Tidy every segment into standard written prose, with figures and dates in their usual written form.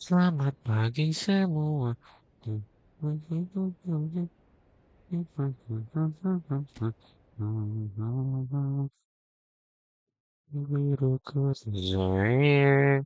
Selamat pagi semua. Biruku saya.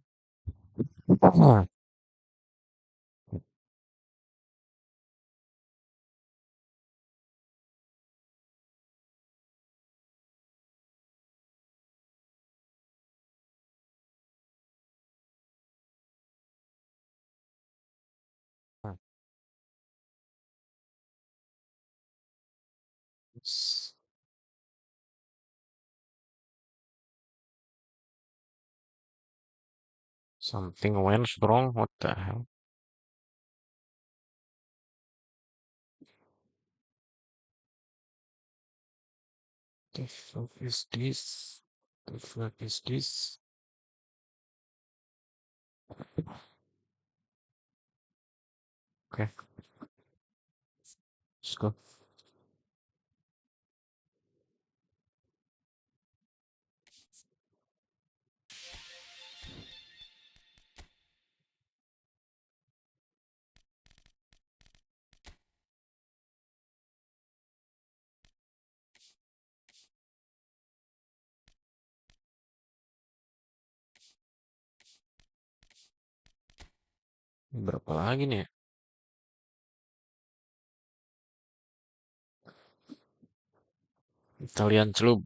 Something went wrong. What the hell? The fuck is this? The fuck is this? Okay, let's go. Berapa lagi nih? Italian celup.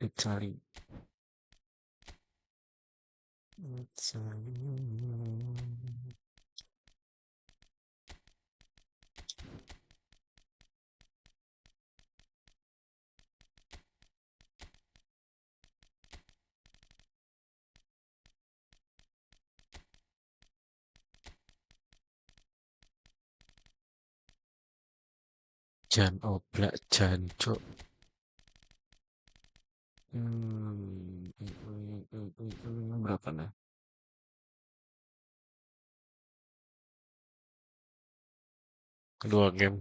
Italy. Jan oblak jancuk. Berapa nah? Kedua game.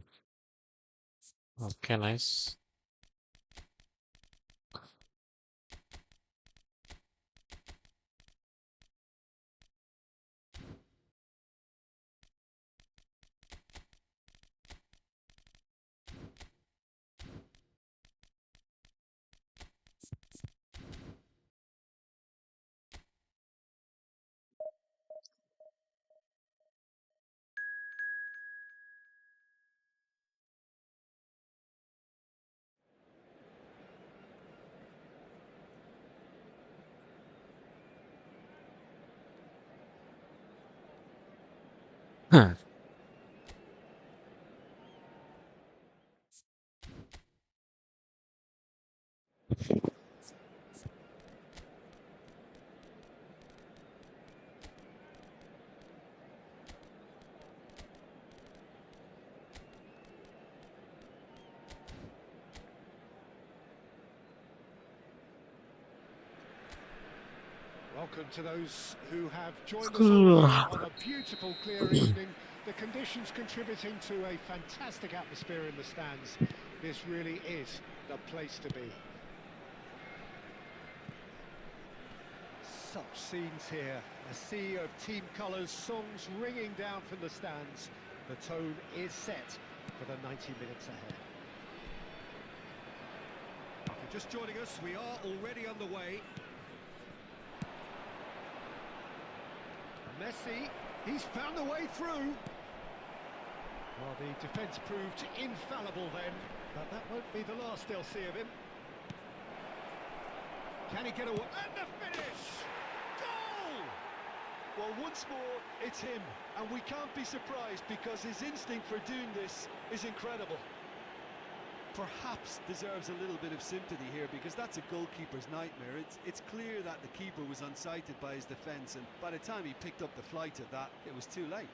Oke, nice. Hah. Welcome to those who have joined us all here on a beautiful, clear evening. The conditions contributing to a fantastic atmosphere in the stands. This really is the place to be. Such scenes here, a sea of team colours, songs ringing down from the stands. The tone is set for the 90 minutes ahead. If you're just joining us, we are already on the way. Messi, he's found a way through. Well, the defence proved infallible then, but that won't be the last they'll see of him. Can he get away? And the finish! Goal! Well, once more, it's him, and we can't be surprised because his instinct for doing this is incredible. Perhaps deserves a little bit of sympathy here because that's a goalkeeper's nightmare. It's clear that the keeper was unsighted by his defence, and by the time he picked up the flight of that, it was too late.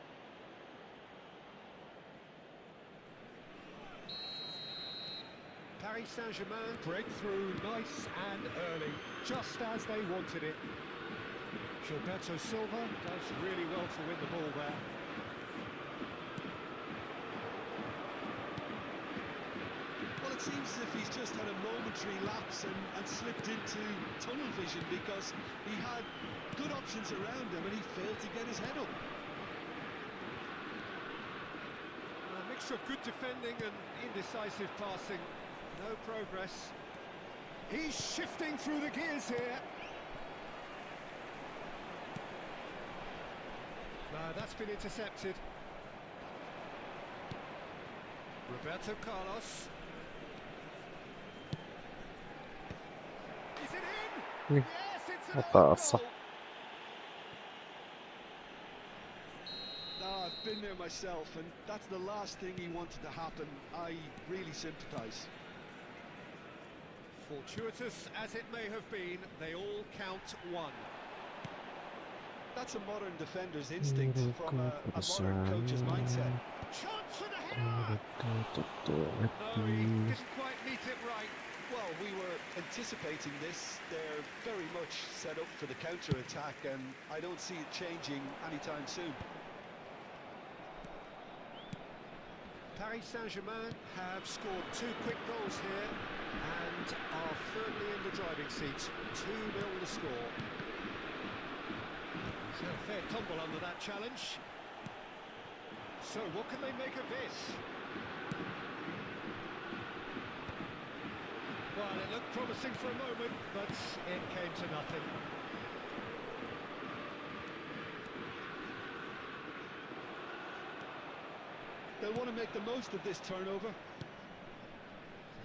Paris Saint-Germain breakthrough nice and early, just as they wanted it. Gilberto Silva does really well to win the ball there. Well, it seems as if he's just had a momentary lapse and slipped into tunnel vision because he had good options around him and he failed to get his head up. A mixture of good defending and indecisive passing. No progress. He's shifting through the gears here. No, that's been intercepted. Roberto Carlos. Is it in? Mm. Yes, it's an What own the goal. I've been there myself, and that's the last thing he wanted to happen. I really sympathise. Fortuitous as it may have been, they all count one. That's a modern defender's instinct from a modern coach's mindset. Chance for the header! No, he didn't quite meet it right. Well, we were anticipating this. They're very much set up for the counter-attack, and I don't see it changing anytime soon. Paris Saint-Germain have scored 2 quick goals here and are firmly in the driving seat. 2-0 the score. So a fair tumble under that challenge. So what can they make of this? Well, it looked promising for a moment, but it came to nothing. They'll want to make the most of this turnover.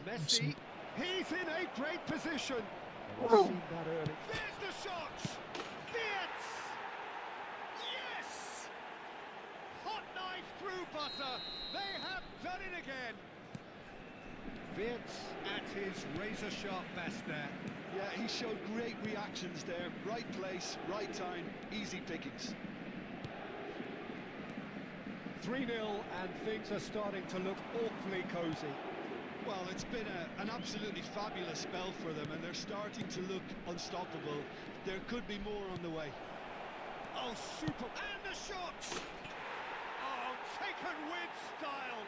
Messi, he's in a great position. Seen that early. There's the shot! Fiat! Yes! Hot knife through butter. They have done it again. Fiat at his razor-sharp best there. Yeah, he showed great reactions there. Right place, right time, easy pickings. 3-0 and things are starting to look awfully cosy. Well, it's been an absolutely fabulous spell for them, and they're starting to look unstoppable. There could be more on the way. Oh, super! And the shot! Oh, taken with style!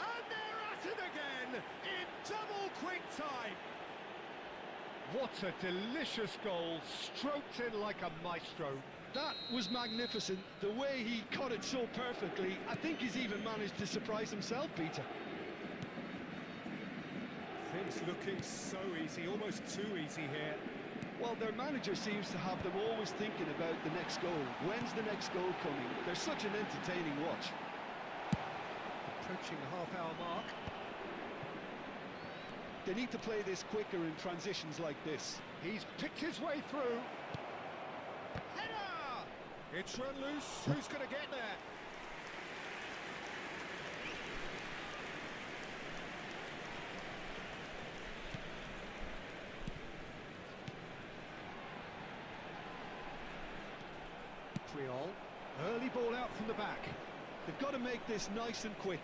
And they're at it again in double quick time! What a delicious goal, stroked in like a maestro. That was magnificent. The way he caught it so perfectly, I think he's even managed to surprise himself, Peter. Things looking so easy, almost too easy here. Well, their manager seems to have them always thinking about the next goal. When's the next goal coming? They're such an entertaining watch. Approaching the half-hour mark. They need to play this quicker in transitions like this. He's picked his way through. Header! It's run loose. Who's going to get there? Early ball out from the back. They've got to make this nice and quick.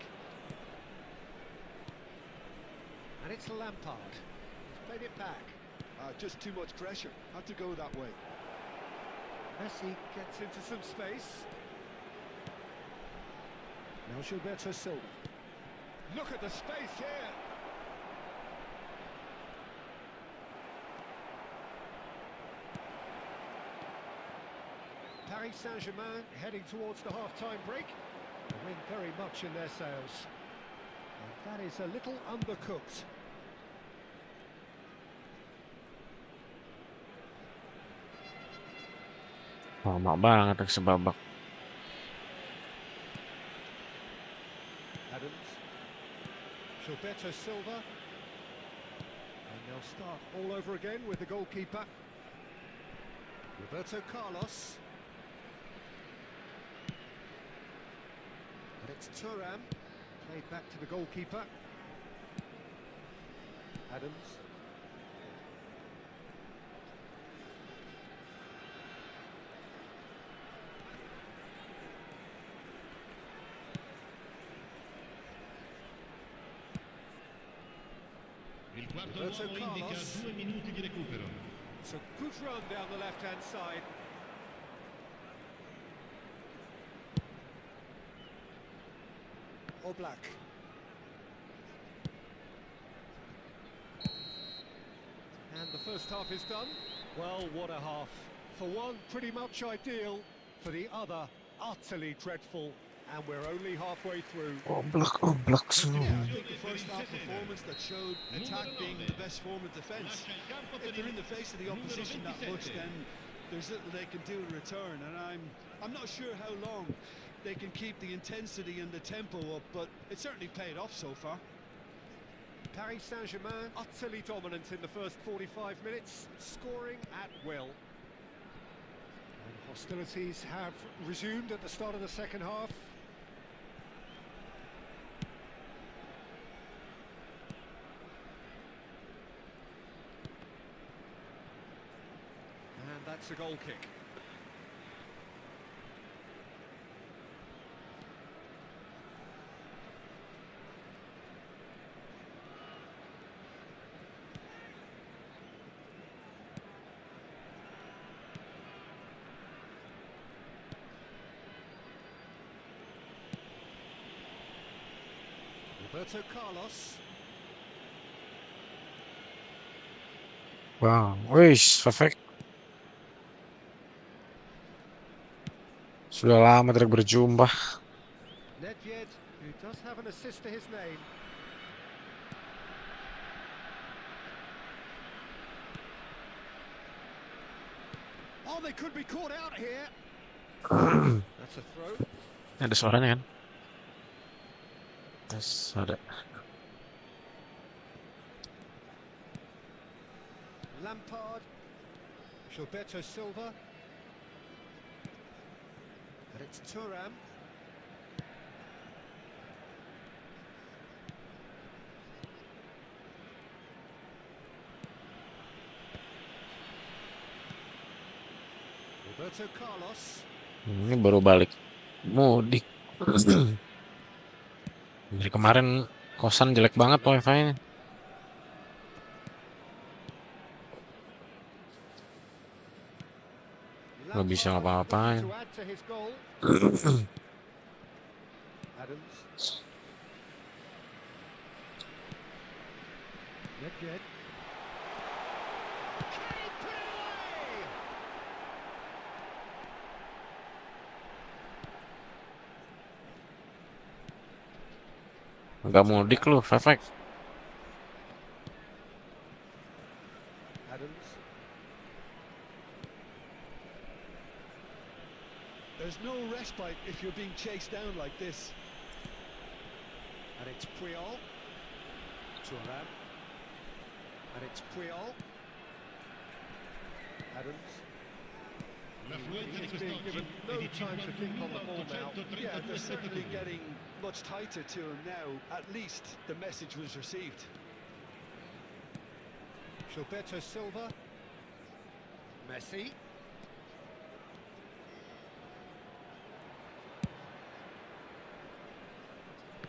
And it's Lampard. He's played it back. Just too much pressure. Had to go that way. Messi gets into some space. Now Gilberto Silva. Look at the space here. Paris Saint-Germain heading towards the half-time break. The wind very much in their sails. And that is a little undercooked. Lama banget sebabak. Adams. Gilberto Silva. And they'll start all over again with the goalkeeper. Roberto Carlos. And it's Thuram. Played back to the goalkeeper. Adams. Il quarto Roberto uomo indica Carlos. 2 minuti di recupero. It's a good run down the left-hand side. Oblak. And the first half is done. Well, what a half. For one, pretty much ideal. For the other, utterly dreadful. And we're only halfway through. Oblak semua. Yeah, I think the first half performance that showed attack being the best form of defence. If they're in the face of the opposition that much, then there's little they can do in return. And I'm not sure how long they can keep the intensity and the tempo up, but it certainly paid off so far. Paris Saint-Germain utterly dominant in the first 45 minutes, scoring at will. And hostilities have resumed at the start of the second half. And that's a goal kick. Roberto Carlos. Wow, wis, perfect. Sudah lama tidak berjumpa. Nedved, who does have an assist to his name. Oh, they could be caught out here. That's a throw. Ada suaranya kan? Yes, ada. Lampard. Gilberto Silva. And it's Thuram. Roberto Carlos. Ini baru balik mudik. Dari kemarin kosan jelek banget wifi-nya. Nggak bisa ngapa-ngapain. To add to his goal. Adams. Nedved. Can he put it away? Nggak mudik lu, perfect. Adams. There's no respite if you're being chased down like this. And it's Puyol. Thuram. And it's Puyol. Adams. L'affluenza di He's being quest'oggi given è no di time to think on the ball now. 51.832 Yeah, they're certainly secondi. getting much tighter to him now. At least the message was received. Gilberto Silva. Messi.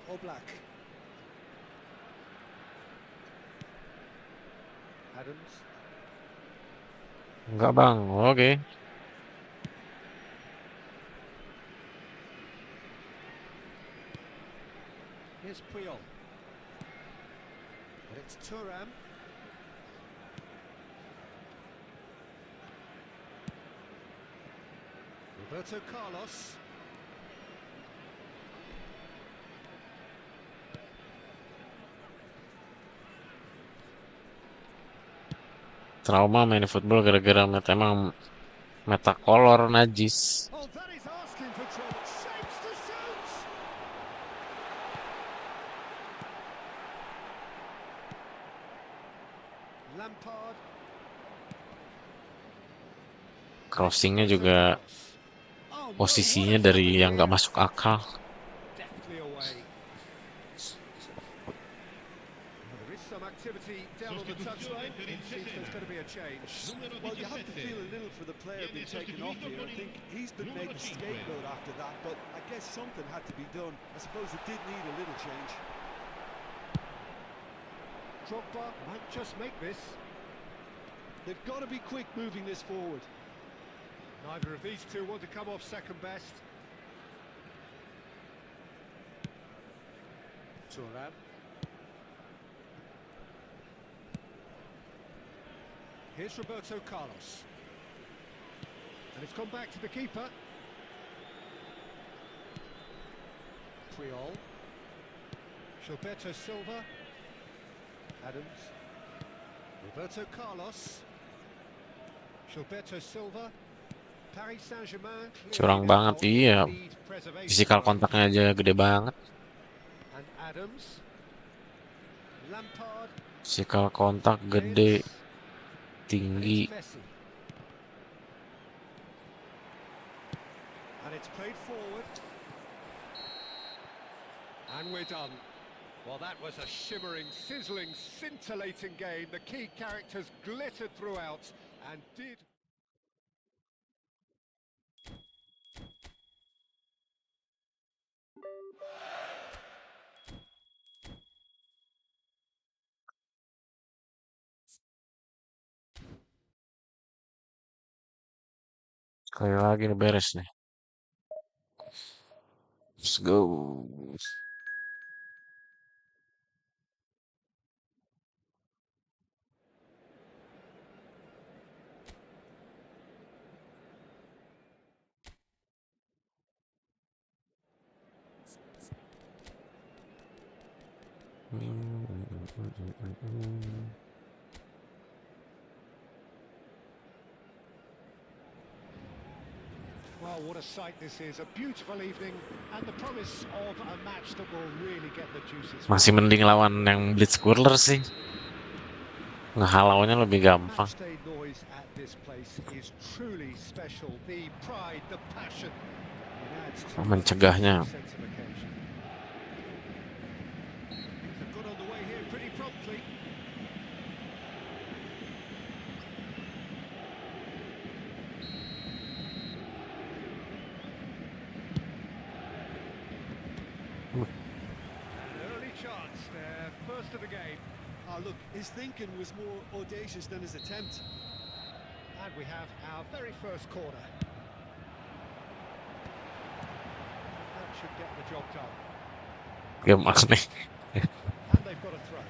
Oblak. Adams. Enggak bang, oke. Here's Puyol. And it's Thuram. Roberto Carlos. Trauma main football gara-gara emang meta kolor najis. Oh, that is asking for trouble. Shapes to shoot. Lampard. Crossingnya juga Oh, no, posisinya what has dari happened yang nggak here? masuk akal. Deftly away. Well, there is some activity down on the touchline. It seems there's going to be a change. Numero Well, you have to feel a 17. little for the player Viene being taken off sostituito here. con I il think he's been made numero the 5. scapegoat after that, but I guess something had to be done. I suppose it did need a little change. Drogba might just make this. They've got to be quick moving this forward. Neither of these two want to come off second best. Turan. Here's Roberto Carlos. And it's gone back to the keeper. Puyol. Gilberto Silva. Adams. Roberto Carlos. Gilberto Silva. Paris Saint-Germain. Curang banget, iya. Fisikal kontaknya aja gede banget. And Adams. Lampard. Fisikal kontak gede, tinggi. Messi. And it's played forward. And we're done. Well, that was a shimmering, sizzling, scintillating game. The key characters glittered throughout and did... Sekali lagi nih beres nih. Let's go. Well, what a sight this is. A beautiful evening and the promise of a match that will really get the juices. Masih mending lawan yang Blitzkurler sih. Ngehalaunya lebih gampang. Matchday noise at this place is truly special. The pride, the passion. It adds to Mencegahnya. a sense of occasion. Things have got on the way here pretty promptly. An early chance there, first of the game. Look, his thinking was more audacious than his attempt. And we have our very first corner. That should get the job done. Game aneh. And they've got a throw.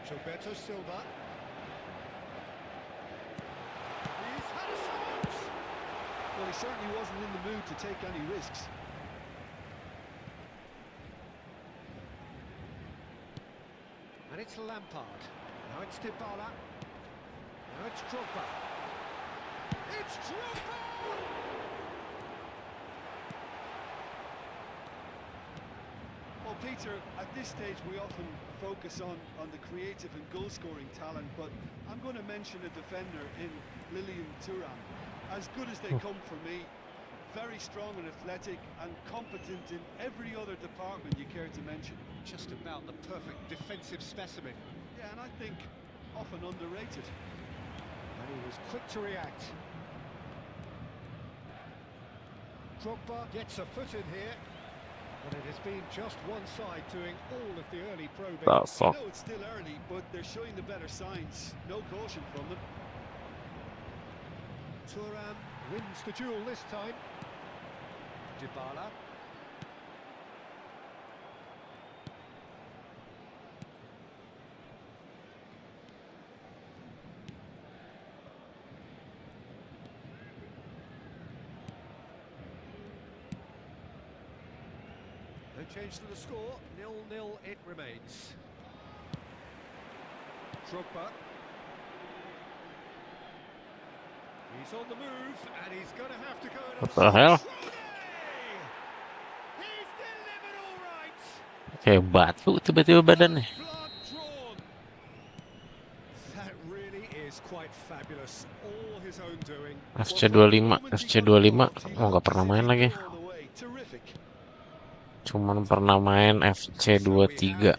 Gilberto Silva. He's had a shot! Well, he certainly wasn't in the mood to take any risks. And it's Lampard. Now it's Dybala. Now it's Drogba. It's Drogba! Well, Peter, at this stage we often focus on the creative and goal-scoring talent, but I'm going to mention a defender in Lilian Thuram. As good as they come for me, very strong and athletic and competent in every other department you care to mention. Just about the perfect defensive specimen. Yeah, and I think often underrated. And he was quick to react. Drogba gets a foot in here. But it has been just one side doing all of the early probing. Oh, I fuck. know it's still early, but they're showing the better signs. No caution from them. Thuram wins the duel this time. Dybala. change to the score. 0-0 it remains. Drogba. He's on the move, and he's going to have to go What the hell? He's delivered all right. Kayak batu tiba-tiba badannya. Blood drawn. That really is quite fabulous. All his own doing. FC25 oh nggak pernah main lagi. Cuman pernah main FC23.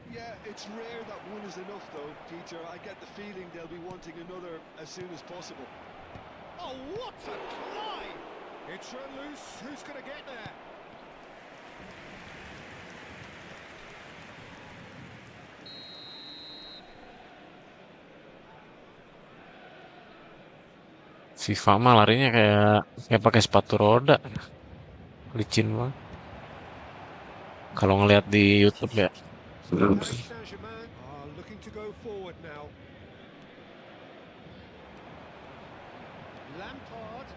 Yeah, it's rare that one is enough though, Peter. I get the feeling they'll be wanting another as soon as possible. Oh, what a climb! It's run loose. Who's going to get there? FIFA mah larinya kayak pakai sepatu roda. Licin banget. Kalau ngelihat di YouTube ya. Paris Saint-Germain are looking to go forward now. Lampard.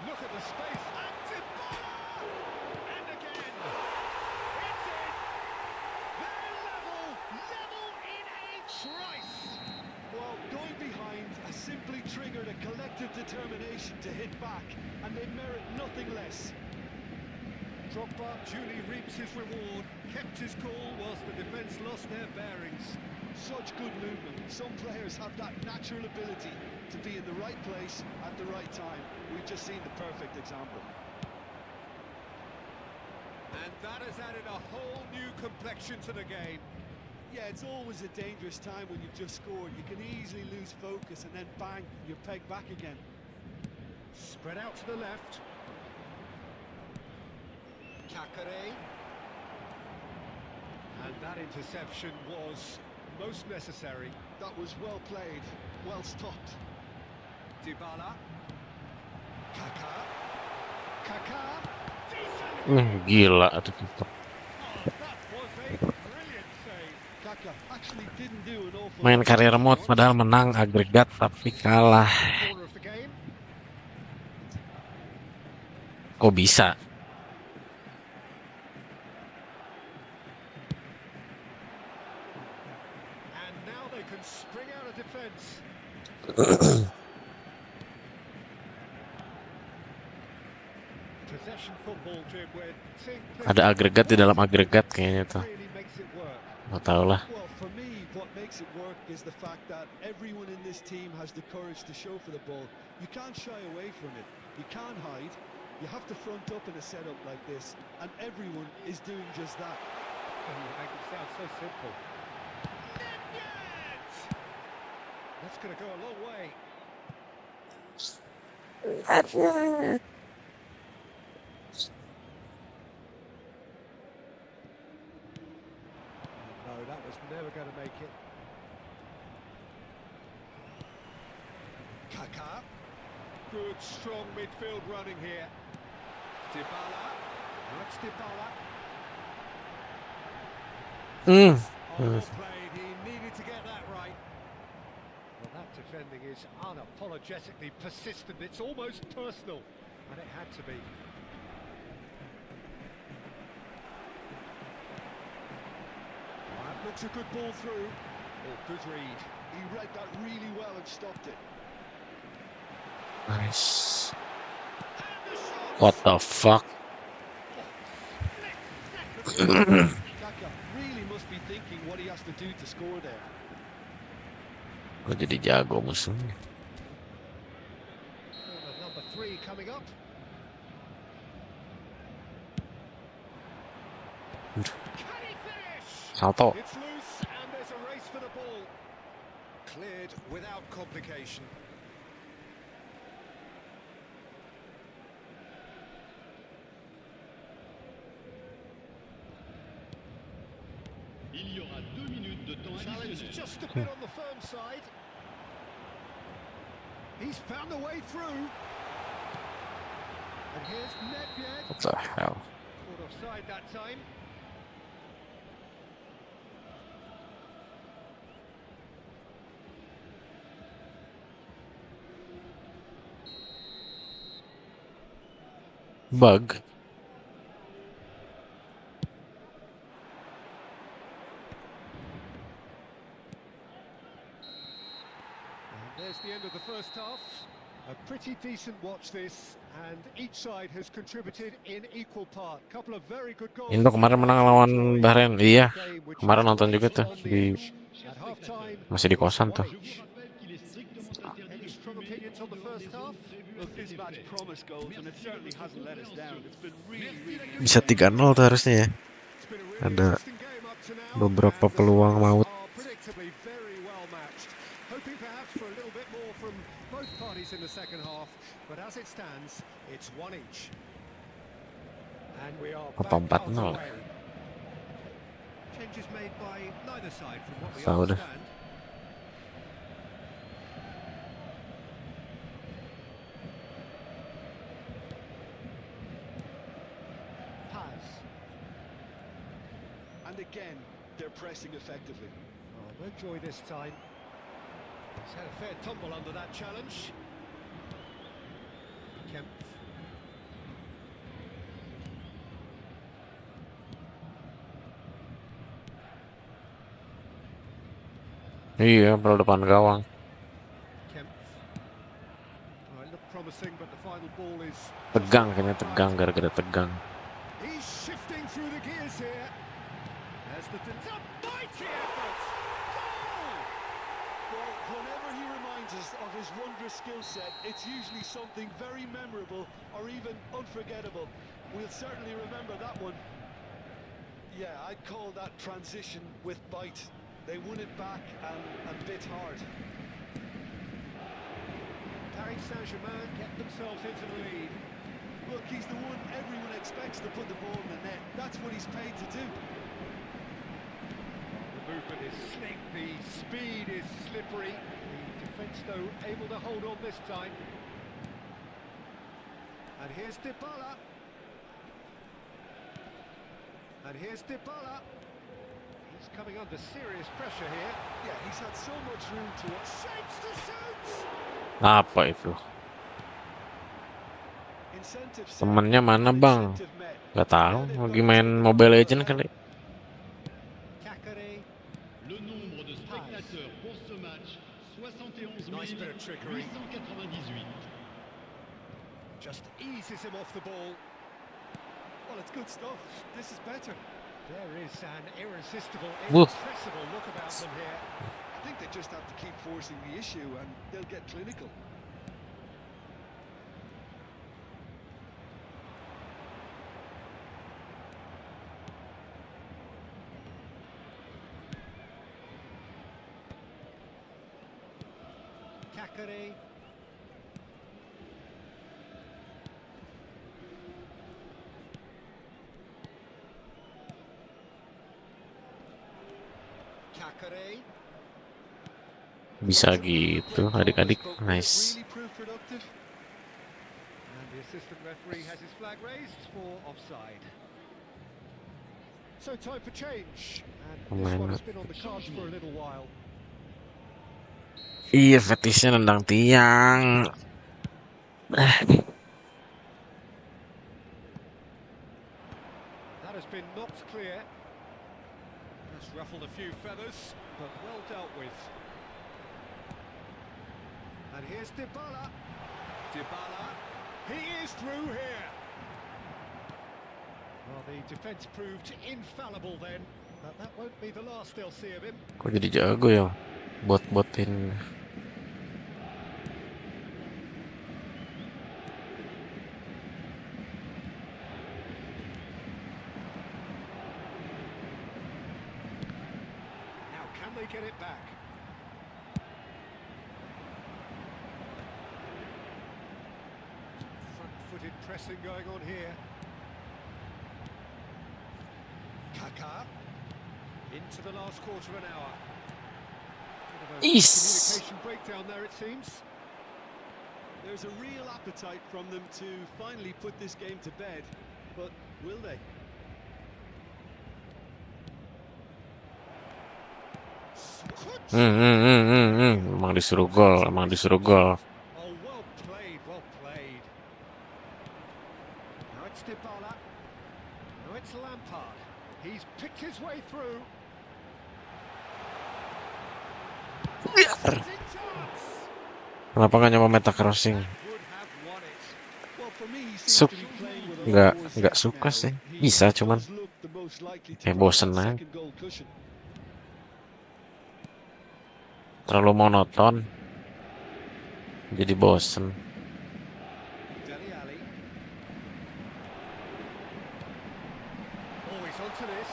Look at the space. And Dybala! And again. It's in. They're level in a trice. Well, going behind has simply triggered a collective determination to hit back, and they merit nothing less. Drogba duly reaps his reward, kept his cool whilst the defence lost their bearings. Such good movement. Some players have that natural ability to be in the right place at the right time. We've just seen the perfect example. And that has added a whole new complexion to the game. Yeah, it's always a dangerous time when you've just scored. You can easily lose focus and then bang, you're pegged back again. Spread out to the left. Kakare. And that interception was most necessary. That was well played, well stopped. Dybala. Kaka. Kaka. Gila tuh kiper. Oh, that was a brilliant save. Kaka actually didn't do an awful Main lot. career mode padahal menang agregat tapi kalah. Corner of the game. Kok bisa? And now they can spring out of defence. Possession football, Jim, where Ada agregat di dalam agregat kayaknya tuh. really makes it work. Nggak tahu lah. Well, for me, what makes it work is the fact that everyone in this team has the courage to show for the ball. You can't shy away from it. You can't hide. You have to front up in a setup like this, and everyone is doing just that. Oh, you make it sound so simple. That's going to go a long way. No, that was never going to make it. Kaka. Good, strong midfield running here. Dybala. That's Dybala. Oh, well played. He needed to get that right. Well, that defending is unapologetically persistent. It's almost personal, and it had to be. That looks a good ball through. Oh, good read. He read that really well and stopped it. Nice. And the shot. What the fuck? Kaka really must be thinking what he has to do to score there. Gue jadi jago musuhnya. Number 3 coming up. Can he finish? Salto. It's loose and there's a race for the ball. Cleared without complication. Il y aura 2 minutes de temps Challenge additionnel. just a bit on the firm side. He's found a way through. And here's Nedved. What the hell? Caught offside that time. Bug. There's the end of the first half. A pretty decent watch this, and each side has contributed in equal part. Couple of very good goals. Indo kemarin menang lawan Bahrain. Iya, Game which kemarin is nonton juga right tuh on the di edge. At half time, masih di kosan tuh. Je vous rappelle qu'il est strictement interdit Any de strong fumer opinions on the en dehors first des half? zones prévues Look, par this les match faits. promised goals, and it Merci de certainly votre hasn't let us down. compréhension. It's been really, Merci really d'accueillir Bisa 3-0 tuh harusnya ya. It's been a really Ada interesting game up to now, beberapa and the peluang sides maut. are predictably very well matched. Hoping perhaps for a little bit more from both parties in the second half, but as it stands, it's one each. And we are Apa back 4-0? underway. Changes made by neither side from what we Tahu deh. understand. Paz. And again, they're pressing effectively. Oh, no joy this time. He's had a fair tumble under that challenge. Kemp. Iya, padahal depan gawang. Kemp. Oh, it looked promising, but the final ball is Tegang kayaknya, tegang gara-gara tegang. He's shifting through the gears here. As the it's a mighty effort. Goal! Well, whenever he reminds us of his wondrous skill set, it's usually something very memorable or even unforgettable. We'll certainly remember that one. Yeah, I'd call that transition with bite. They won it back and bit hard. Paris Saint-Germain get themselves into the lead. Look, he's the one everyone expects to put the ball in the net. That's what he's paid to do. The movement is slick, the speed is slippery. The defence, though, able to hold on this time. And here's Dybala. And here's Dybala. He's coming under serious pressure here. Yeah, he's had so much room to Shapes to shoot! Apa itu? incentive set Temennya mana and bang? incentive met. Gak tahu, Now they've lagi got to main take it Mobile on Legends from kali. Kakare. Le nombre de spectateurs pour ce match, 71 Nice bit of trickery. 898. Just eases him off the ball. Well, it's good stuff. This is better. There is an irresistible, Woof. irrepressible look about them here. I think they just have to keep forcing the issue and they'll get clinical. Kakare. Kakare. Bisa gitu, adik-adik. But will it Nice. really prove productive? And the assistant referee has his flag raised for offside. So time for change. And this one has been on the cards for a little while. Iya, fetishnya nendang tiang. That has been knocked clear. That's ruffled a few feathers, but well dealt with. And here's Dybala. Dybala. He is through here. Well, the defence proved infallible then, but that won't be the last they'll see of him. Kok jadi jago ya? Bot-botin. Now, can they get it back? Front-footed pressing going on here. Kaka. Into the last quarter of an hour. Bit of a Is. communication breakdown there, it seems. There's a real appetite from them to finally put this game to bed, but will they? Emang disuruh gol, emang disuruh gol. Oh, well played, well played. Now it's Dybala. Now it's Lampard. He's picked his way through. Biar. Shooting chance. Kenapa nggak nyoba meta crossing? Would have won it. Well, for me, he seems Sup, to be playing with a lot nggak more nggak zest suka now. sih. He Bisa cuman does look the most likely to kayak grab bosen that aja. second goal cushion. Terlalu monoton, jadi bosen. Dele Alli. Always onto this.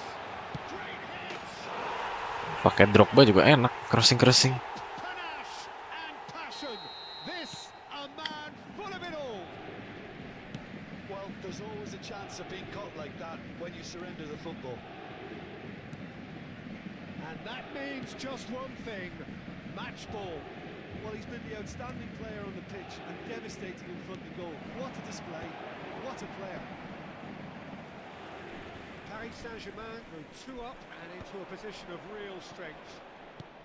Great hits. Pakai Drogba juga enak, crossing. Panache and passion. This a man full of it all. Well, there's always a chance of being caught like that when you surrender the football. And that means just one thing. Match ball. Well, he's been the outstanding player on the pitch and devastating in front of goal. What a display. What a player. Paris Saint-Germain go 2 up and into a position of real strength.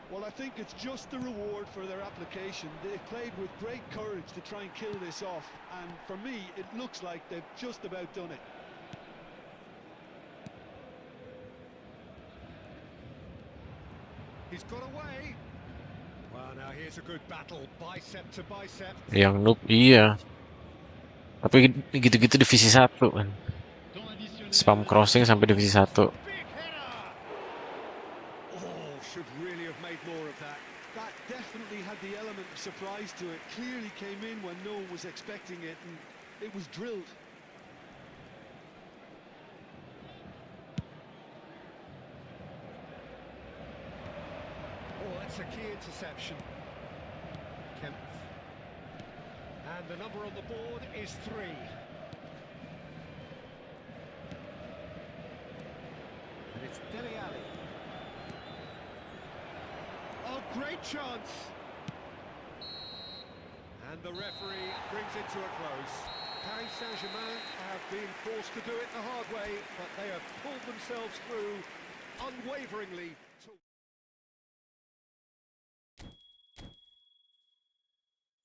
Well, I think it's just the reward for their application. They played with great courage to try and kill this off. And for me, it looks like they've just about done it. He's got away. Well, now here's a good battle, bicep to bicep. Yang noob iya. Tapi gitu-gitu divisi 1 kan. Temps Spam additionnel. crossing sampai divisi 1. Big header! Oh, should really have made more of that. That definitely had the element of surprise to it. Clearly came in when no one was expecting it, and it was drilled. Oh, that's a key interception. Kempf. And the number on the board is 3. And it's Dele Alli. Oh, great chance! And the referee brings it to a close. Paris Saint-Germain have been forced to do it the hard way, but they have pulled themselves through unwaveringly.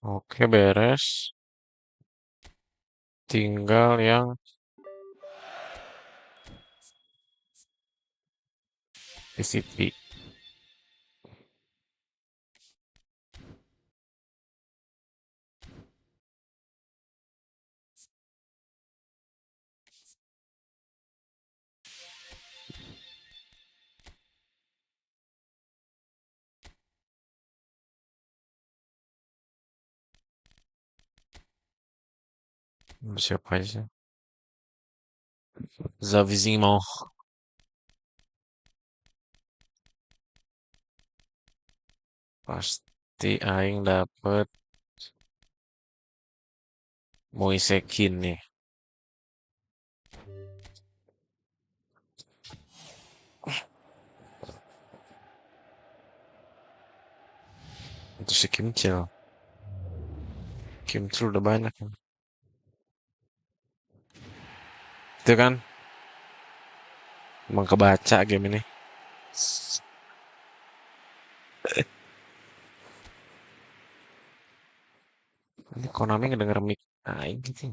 Oke, beres. Tinggal yang PCP. Siapa aja? Zavizimo. Pasti aing dapet Moisekin nih. Itu si Kimcil. Kimcil udah banyak. Itu kan emang kebaca game ini. Ini Konami ngedenger mic aing gitu.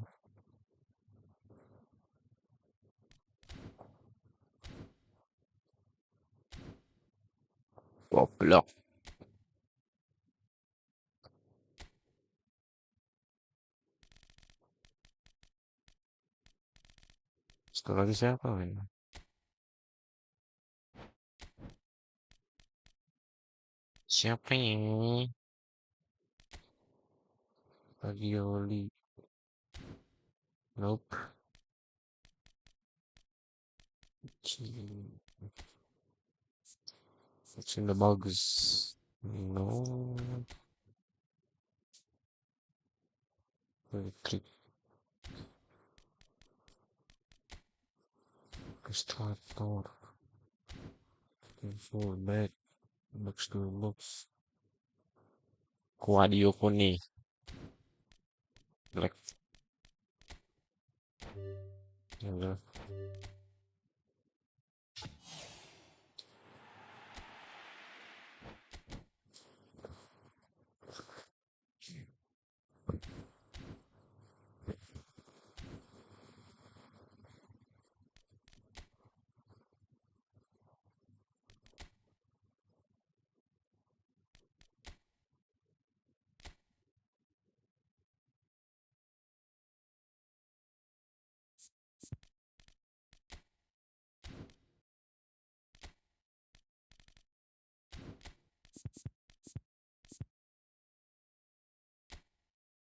Goblok. Satu lagi siapa ini? Siapa ini? Ravioli. Nope. Cinta bagus. No. Klik. Illustrator. Fullback. Box to box. Kuadio Kuni. Black. Ya,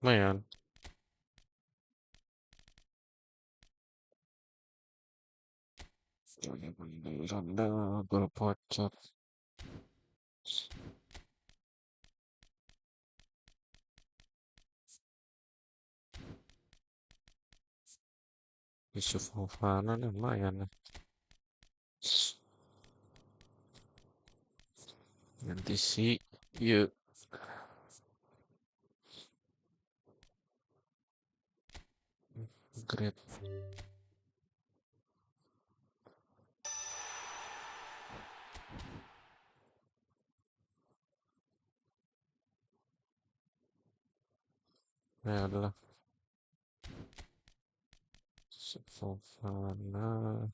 Lumayan. Gol pocong. Yusuf Fofana nih lumayan nih. Nanti si yuk great. Nah adalah Yusuf Fofana.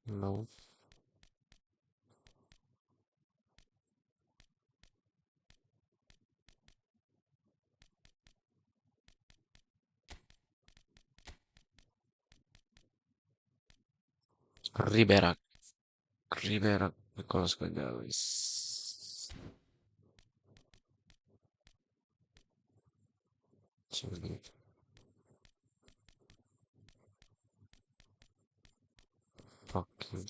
No. Ribera. Ribera. Nicolas Gonzalez. Cini. Fucking.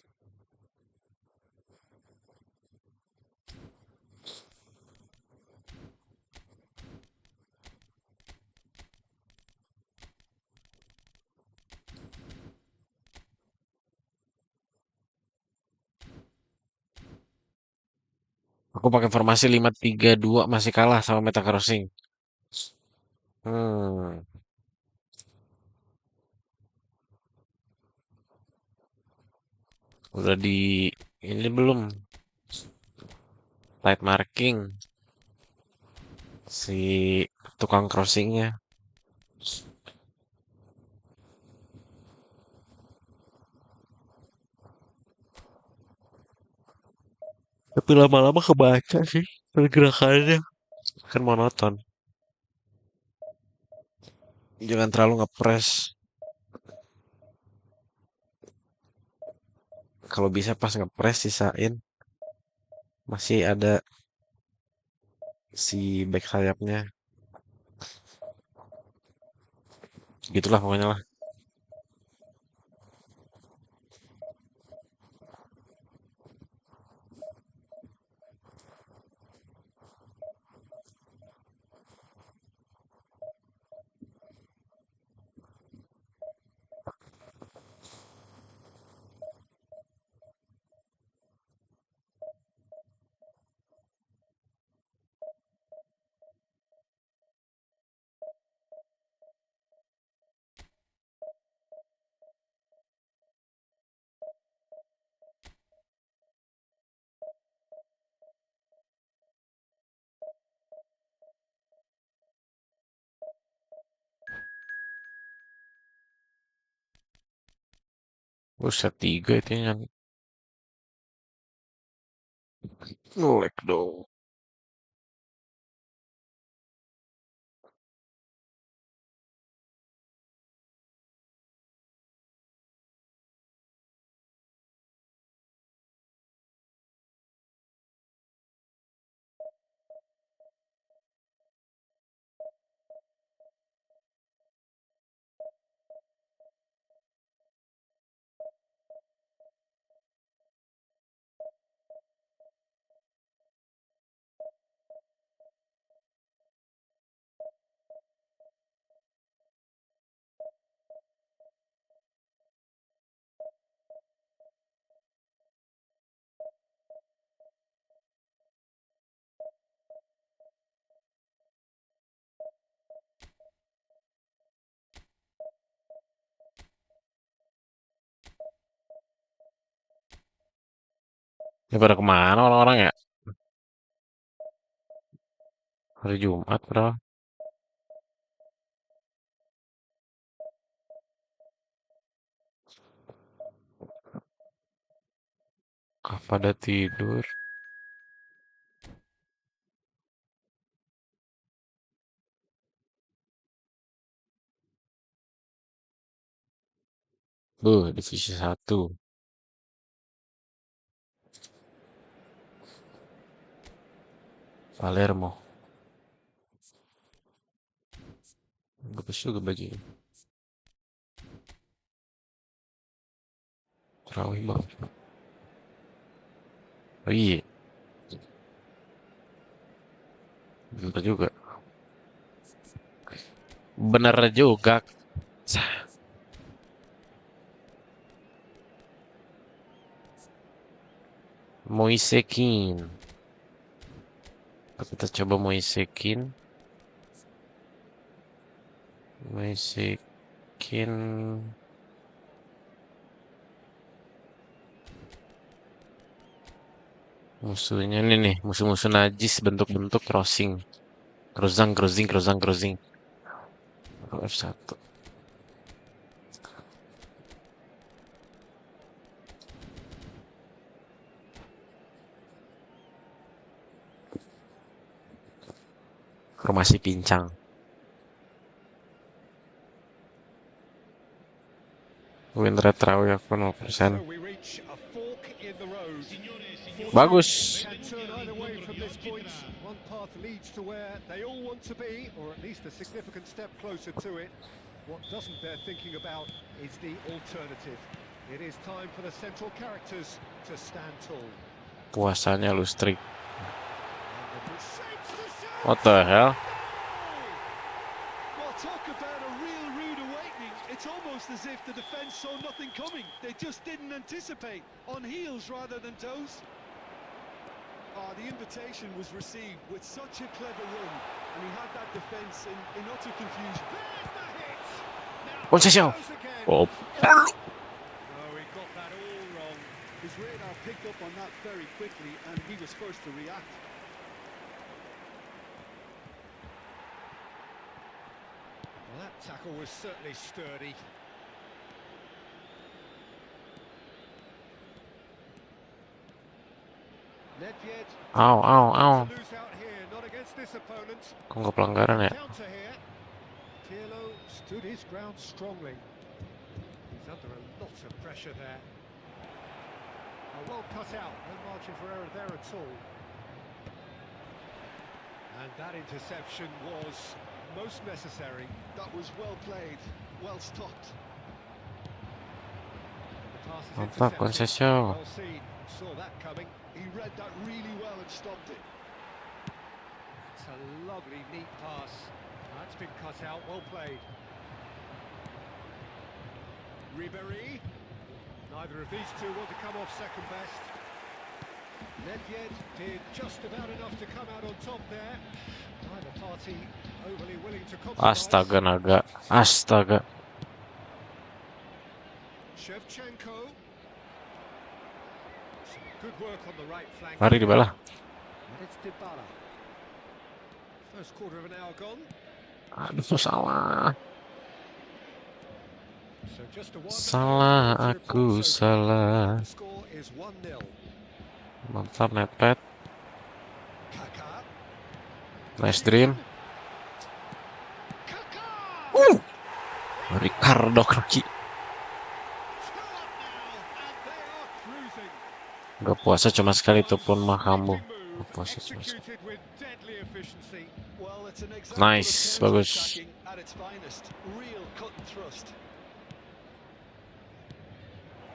Aku pakai formasi 5-3-2 masih kalah sama Meta Crossing. Hmm. Udah di ini belum tight marking si tukang crossingnya. Tapi lama-lama kebaca sih pergerakannya. Kan monoton. Jangan terlalu ngepres. Kalau bisa pas ngepres sisain. Masih ada si back sayapnya. Gitulah pokoknya lah. Buset 3 itu yang ngelek dong. Ya pada kemana orang-orang ya? Hari Jumat bro. Kah pada tidur? Divisi 1. Palermo. Bagus juga bajunya. Terawih bang. Oh iya. Bener juga. Bener juga. Moisekin. Kita coba Moisekin. Moisekin. Musuhnya ini nih, musuh-musuh najis bentuk-bentuk crossing. Crossing. F1. Formasi pincang. Win rate terawih aku 0%. So we reach a fork in the road. Bagus. Can turn either way from this point. One path leads to where they all want to be, or at least a significant step closer to it. What doesn't bear thinking about is the alternative. It is time for the central characters to stand tall. Puasanya lu strik. Shapes to shoot! What the hell? Well, talk about a real rude awakening. It's almost as if the defence saw nothing coming. They just didn't anticipate. On heels rather than toes. The invitation was received with such a clever run, and he had that defence in utter confusion. There's the hit! Now Concession. he goes again. Oh. Oh, he got that all wrong. His radar picked up on that very quickly, and he was first to react. Well, that tackle was certainly sturdy. Nedved Au. to lose out here, not against this opponent. Kok nggak pelanggaran ya? Counter here. Pirlo stood his ground strongly. He's under a lot of pressure there. Well cut out, no margin for error there at all. And that interception was most necessary. That was well played, well stopped. The pass is Mantap, intercepted. Concession. Well seen, saw that coming. He read that really well and stopped it. It's a lovely, neat pass. That's been cut out, well played. Ribéry. Neither of these two want to come off second best. Nedved did just about enough to come out on top there. Neither party overly willing to compromise. Astaga. Shevchenko. Some good work on the right flank. Mari dibalah. And it's Dybala. First quarter of an hour gone. Aduh, salah. So just a one Salah, aku salah. The score is 1-0. Mantap, mepet. Kaká. Nice dream. Kaká! Ricardo kaki. 2 up now, and they are cruising. Gak puasa cuma sekali itu pun mah kamu. Gak puasa cuma sekali. Executed with deadly efficiency. Well, it's an example Nice, of bagus. counter-attacking at its finest. Real cut and thrust.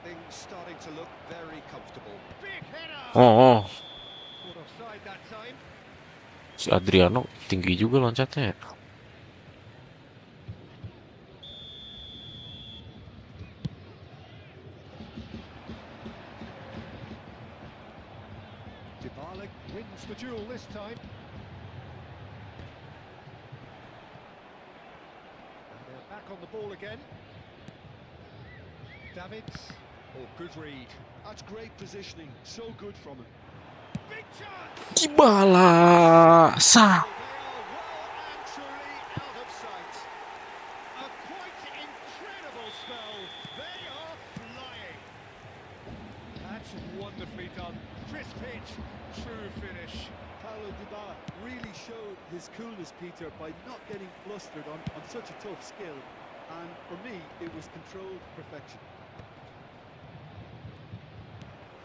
Things starting to look very comfortable. Big header. Oh. Caught offside that time. Si Adriano tinggi juga loncatnya. Dybala wins the duel this time. And they're back on the ball again. Davids. Oh, good read. That's great positioning. So good from him. Big chance! Dybala. Sah. They are well and truly out of sight. A quite incredible spell. They are flying. That's wonderfully done. Crisp hit, true finish. Paulo Dybala really showed his coolness, Peter, by not getting flustered on such a tough skill. And for me, it was controlled perfection.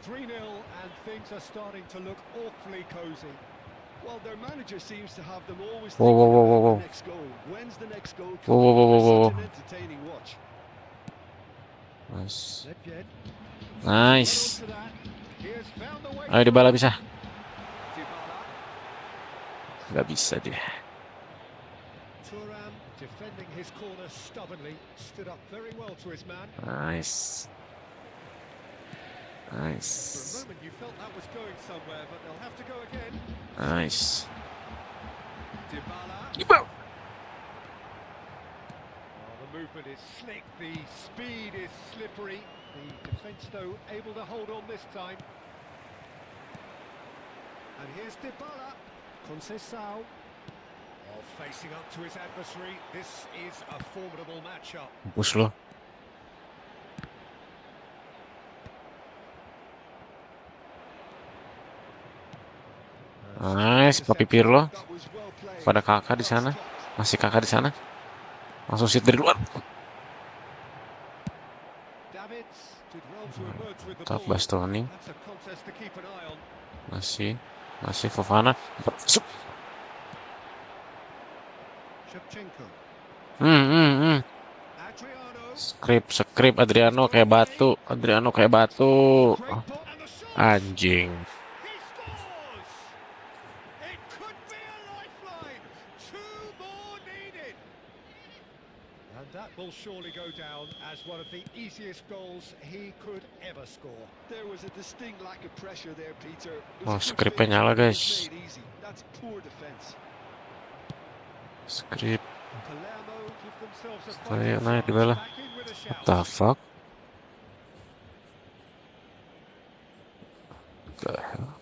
3-0 and things are starting to look awfully cosy. Well, their manager seems to have them always Wow, wow, thinking wow, wow, about the wow. next goal. When's the next goal Wow, coming? wow, wow, They're wow, such wow. an entertaining watch. Nice. Nedved. Got Nice. onto that. He has found the way Ayo through. Dybala bisa. Dybala. Nggak bisa dia. Thuram defending his corner stubbornly. Stood up very well to his man. Nice. For a Nice. moment you felt that was going somewhere, but they'll have to go again. Nice. Dybala. Iba. Oh, the movement is slick, the speed is slippery. The defence, though, able to hold on this time. And here's Dybala. Conceição. Oh, facing up to his adversary. This is a formidable matchup. Push lo. Nice, Papi Pirlo. That was well played. Pada kakak di sana. Masih kakak di sana. Langsung shoot dari luar. Davids did well to emerge with the Top ball. Bastoni. That's a contest to keep an eye on. Masih Fofana. Sup. Shevchenko. Hmm. Adriano. Skrip Adriano kayak batu. Great ball and the shot. Anjing. He scores! It could be a lifeline. Two more needed. And that will surely go down as one of the easiest goals he could ever score. There was a distinct lack of pressure there, Peter. It Oh, was a good skripnya finish, nyala, but it was guys. made easy. That's poor defense. Skrip. Palermo give themselves a Ayo, fighting naik chance. Dybala. Back in with a What shout. the fuck? The hell?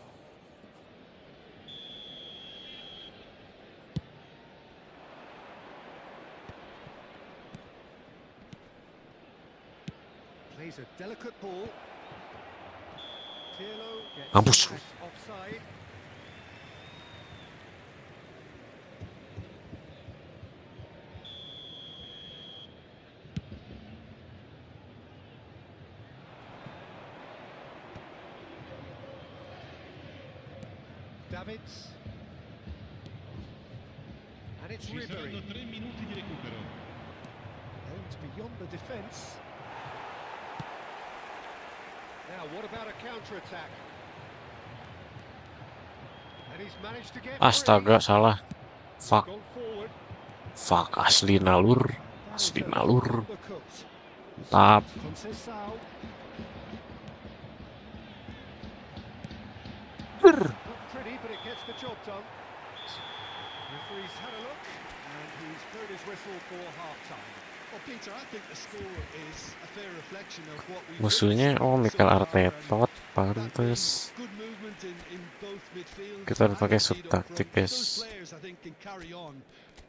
Plays a delicate ball. Pirlo gets Mampus. flagged offside. Davids. And it's Ci saranno Ribery. 3 minuti di recupero. Aimed beyond the defence. Now, what about a counter-attack? And he's managed to get Astaga, free. salah. Fuck. Gone forward. Fuck, asli nalur. That is Asli a little nalur. undercooked. Tap. Conceição. Brr. Not pretty, but it gets the job done. Referee's had a look, and he's blown his whistle for half-time. Well, Peter, I think the score is a fair reflection of what we've Musuhnya witnessed Mikel so far, Arteta, and pantes. good movement in both midfield Kita harus and pakai indeed shoot up taktik, front. guys. Those players, I think, can carry on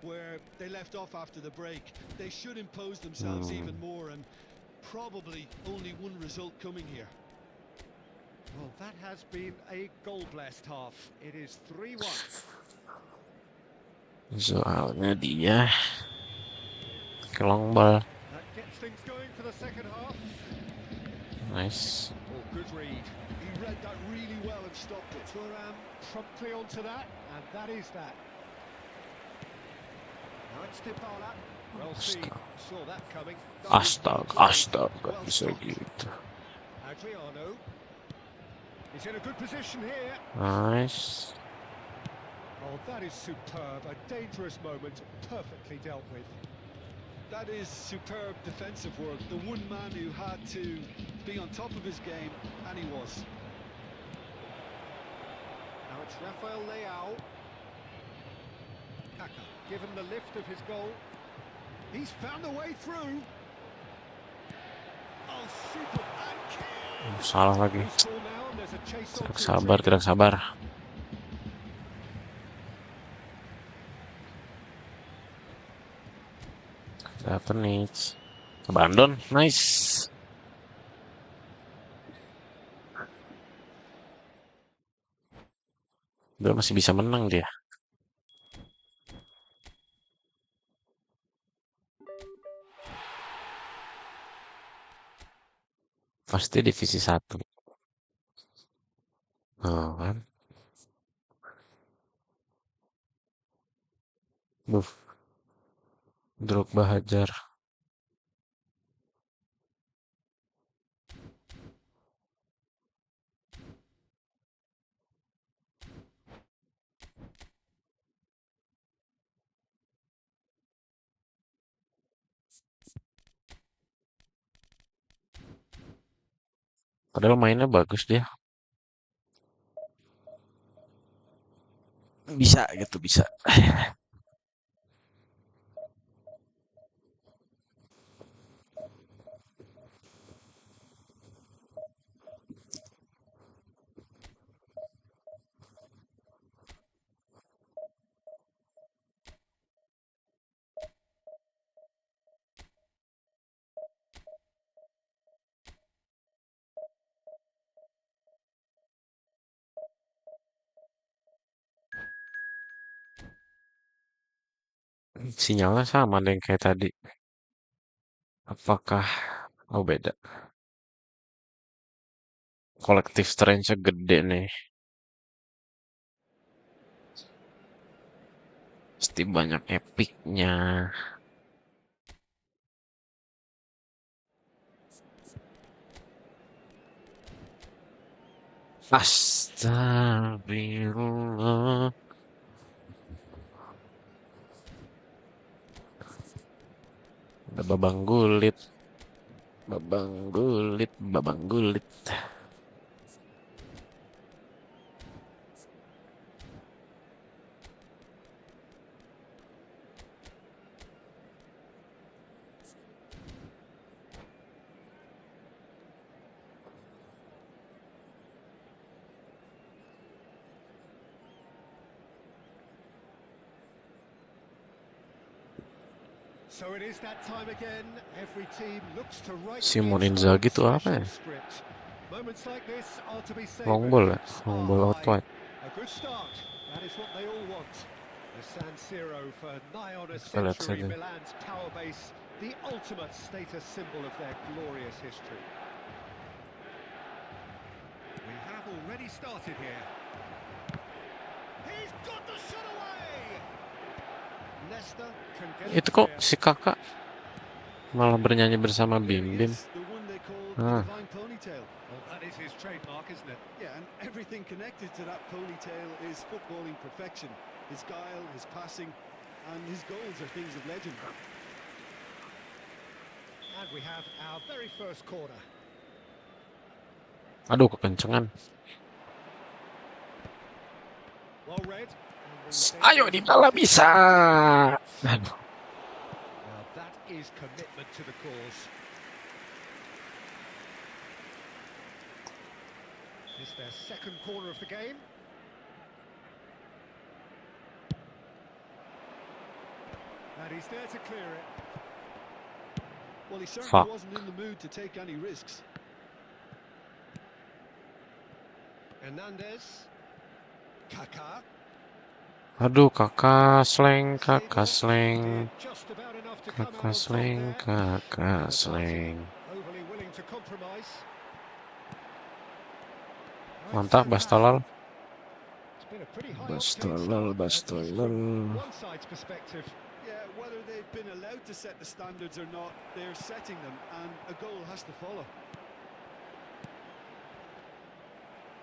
where they left off after the break. They should impose themselves even more, and probably only one result coming here. Well, that has been a goal-blessed half. It is 3-1. Soalnya dia ke long ball. That gets things going for the second half. Nice. Oh, good read. He read that really well and stopped it. Thuram promptly onto that, and that is that. Now it's Dybala. Well seen. Saw that coming. Astaga, bisa gitu. Adriano. He's in a good position here. Nice. Oh, that is superb. A dangerous moment, perfectly dealt with. That is superb defensive work. The one man who had to be on top of his game, and he was. Now it's Rafael Leao. Kaka, given the lift of his goal. He's found the way through. Oh, super and kill! Salah lagi. They score now, and there's a chase on Tidak to sabar, retrieve tidak it. sabar. Dapat nih. Abandon, nice. Dia masih bisa menang dia. Pasti divisi 1. Oh, kan? Buff, Drogba hajar. Padahal mainnya bagus dia. Bisa gitu, bisa. Sinyalnya sama deh kayak tadi. Apakah oh beda? Kolektif strange gede nih. Pasti banyak epicnya. Astagfirullah. Ada babang gulit. Babang gulit, babang gulit. So it is that time again. Every team looks to write Simon its own Inzaghi tuh apa special ya? script. Moments like this are to be Long savoured. ball ya? Hopes Long are ball out high. wide. A good start. That is what they all want. The San Siro for nigh on a Kita lihat century, saja. Milan's power base, the ultimate status symbol of their glorious history. We have already started here. He's got the shot away. Leicester can get Itu it kok clear. si kakak malah bernyanyi bersama Here Bim he Bim. is, the one they call the Ah, divine ponytail. Well, that is his trademark, isn't it? Yeah, and everything connected to that ponytail is footballing perfection. His guile, his passing, and his goals are things of legend. And we have our very first corner. aduh kekencengan. Well read. Ayo di bala bisa. Aduh, Well, that is commitment to the cause. Is their second corner of the game. And he's there to clear it. Well, he certainly fuck. wasn't in the mood to take any risks. Hernandez. Kaká. Aduh kakak sleng, kakak Seedorf sleng, did just about enough to come out kakak on top sleng, there. kakak The party sleng. overly willing to compromise. Oh, it's Mantap Bastolol. fantastic. It's been a pretty high octane Bastolol, start, at least Bastolol. from one side's perspective. Yeah, whether they've been allowed to set the standards or not, they're setting them, and a goal has to follow.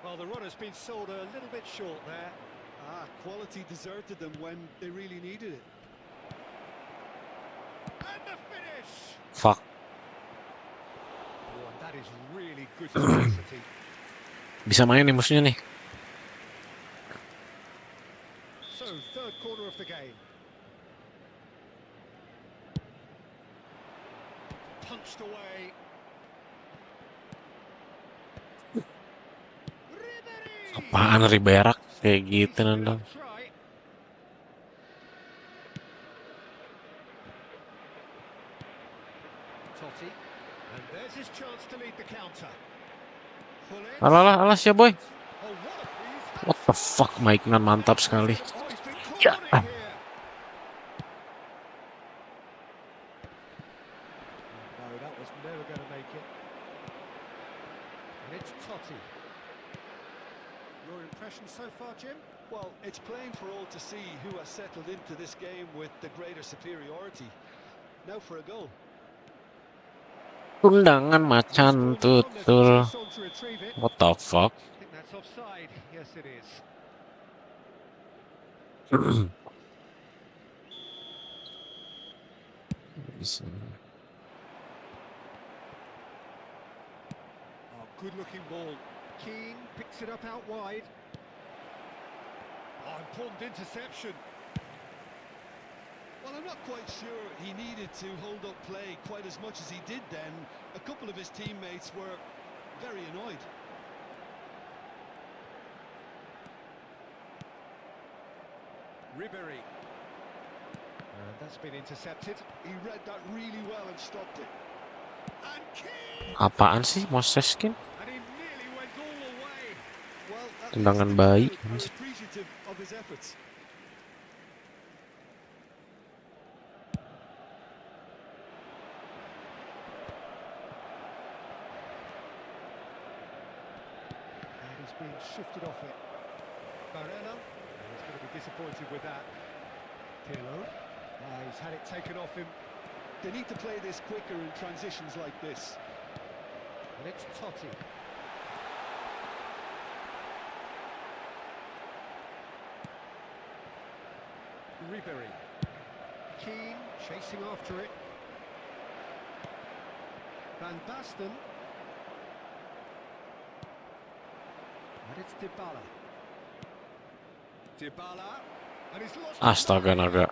Well, the run has been sold a little bit short there. Quality deserted them when they really needed it. And the finish! Fuck. Oh, and that is really good tenacity. Bisa main nih musuhnya nih. So, third corner of the game. Punched away. Ribery! Apaan Riberak kayak gitu Decent nendang. enough try. Totti. And there's his chance to lead the counter. Pull it. Alah, alas ya boy. Oh, what a breeze. What the fuck, Mike Nan mantap sekali. Oh, he's been Ya. caught on it here. No, that was never going to make it. And it's Totti. Your impression so far, Jim? Well, it's plain for all to see who has settled into this game with the greater superiority. Now for a goal. Tendangan macan Loose ball now, there's a tutul. chase on to retrieve it. What the fuck? I think that's offside. Yes, it is. Oh, good-looking ball. Keane picks it up out wide. Oh, important interception. Well, I'm not quite sure he needed to hold up play quite as much as he did then. A couple of his teammates were very annoyed. Ribery. And that's been intercepted. He read that really well and stopped it. And Keane! Apaan sih Moseskin? And he nearly went all the way. Well, at Tendangan least the baik. crowd are appreciative of his efforts. And he's been shifted off it. Barella. He's going to be disappointed with that. Pirlo. He's had it taken off him. They need to play this quicker in transitions like this. And it's Totti. Ribery. Keane chasing after it. Van Basten. And it's Dybala. Dybala. And he's lost Astaga it. naga.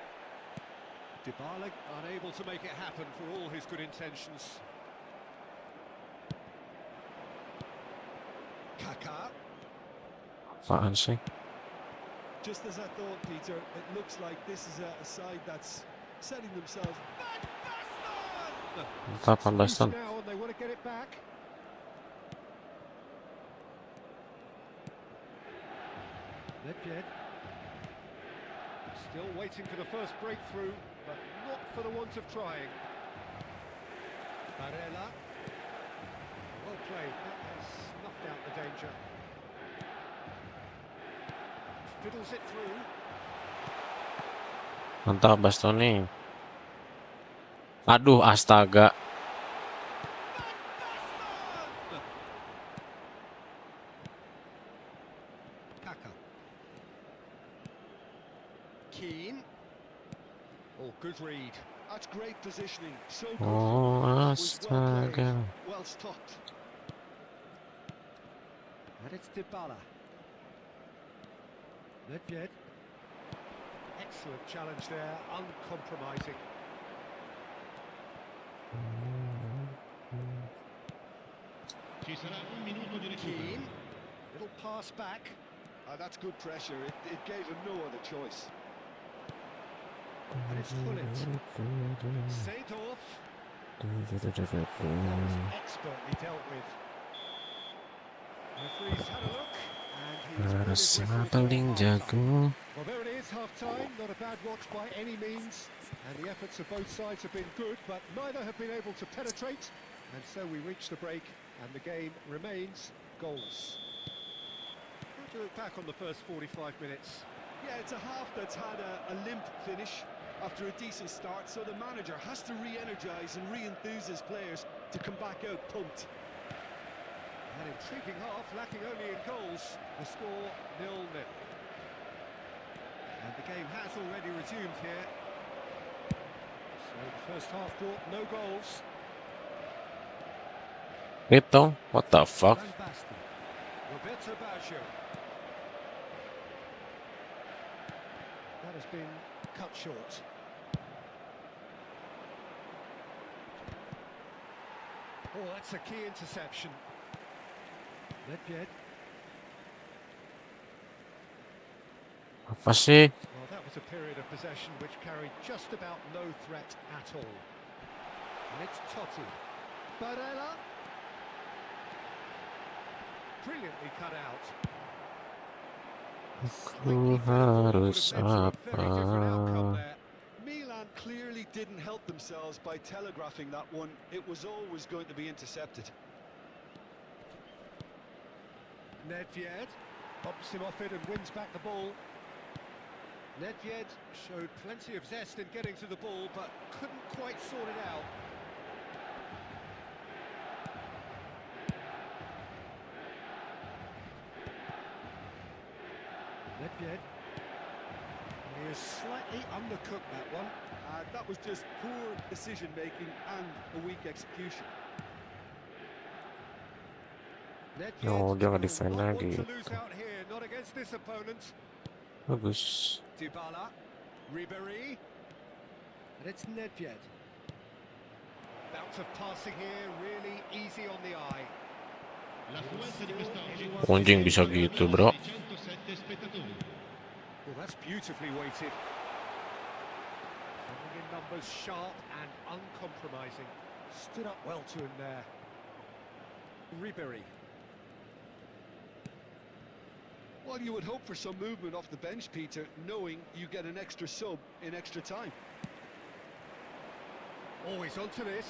Dybala unable to make it happen for all his good intentions. Kaká. Oh. Apaan sih? Just as I thought, Peter, it looks like this is a side that's setting themselves. Mantap, Van Loose Basten. now and they want to get it back. Nedved. Still waiting for the first breakthrough, but not for the want of trying. Barella. Well played. That has snuffed out the danger. Fiddles it through. Mantap Bastoni. Aduh, astaga. Kaká. Keane. Oh, good read. That's great positioning. So good. Oh, That was well played. astaga. Well stopped. And it's Dybala. Nedved. Excellent challenge there, uncompromising. Ci sarà un minuto di recupero. Keane. Little pass back. That's good pressure. It gave him no other choice. And it's Hullet. Seedorf. That was expertly dealt with. Referee's had a look. And he's blown his Rasa whistle for paling half-time. jago. Well, there it is, half-time. Not a bad watch by any means. And the efforts of both sides have been good, but neither have been able to penetrate. And so we reach the break, and the game remains goals. How do you look back on the first 45 minutes? Yeah, it's a half that's had a limp finish after a decent start, so the manager has to re-energise and re-enthuse his players to come back out pumped. An intriguing half, lacking only in goals. The score 0-0. And the game has already resumed here. So the first half brought no goals. Itu, what the fuck? Van Basten. Roberto Baggio. That has been cut short. Oh, that's a key interception. Nedved. Apa sih? Well, that was a period of possession which carried just about no threat at all. And it's Totti. Barella. Brilliantly cut out. Aku harus apa? Milan clearly didn't help themselves by telegraphing that one. It was always going to be intercepted. Nedved. Bumps him off it and wins back the ball. Nedved showed plenty of zest in getting to the ball, but couldn't quite sort it out. Nedved. He is slightly undercooked that one. That was just poor decision-making and a weak execution. Nedved Oh, dia nggak will defend not lagi. want to lose out here, not against this opponent. Bagus. Dybala, Ribery, and it's Nedved. Bout of passing here, really easy on the eye. L'affluenza di quest'oggi Anjing bisa gitu, bro. 607 spettatori. Well, that's beautifully weighted. Filling in numbers sharp and uncompromising. Stood up well to him there. Ribery. Well, you would hope for some movement off the bench, Peter, knowing you get an extra sub in extra time. Always onto this.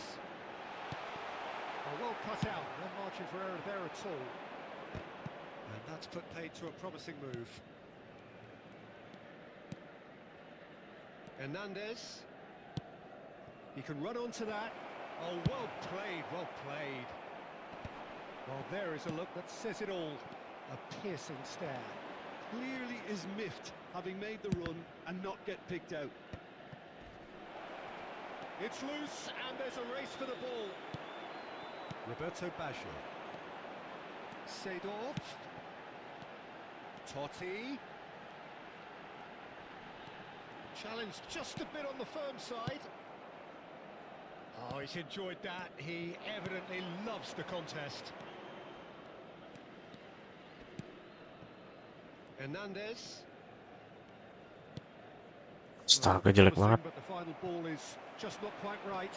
Well cut out, no margin for error there at all. And that's put paid to a promising move. Hernandez. He can run onto that. Oh, well played, well played. Well, there is a look that says it all. A piercing stare. Clearly is miffed, having made the run and not get picked out. It's loose, and there's a race for the ball. Roberto Baggio. Seedorf. Totti. Challenge just a bit on the firm side. Oh, he's enjoyed that. He evidently loves the contest. Hernandez. Astaga, jelek banget. But the final ball is just not quite right.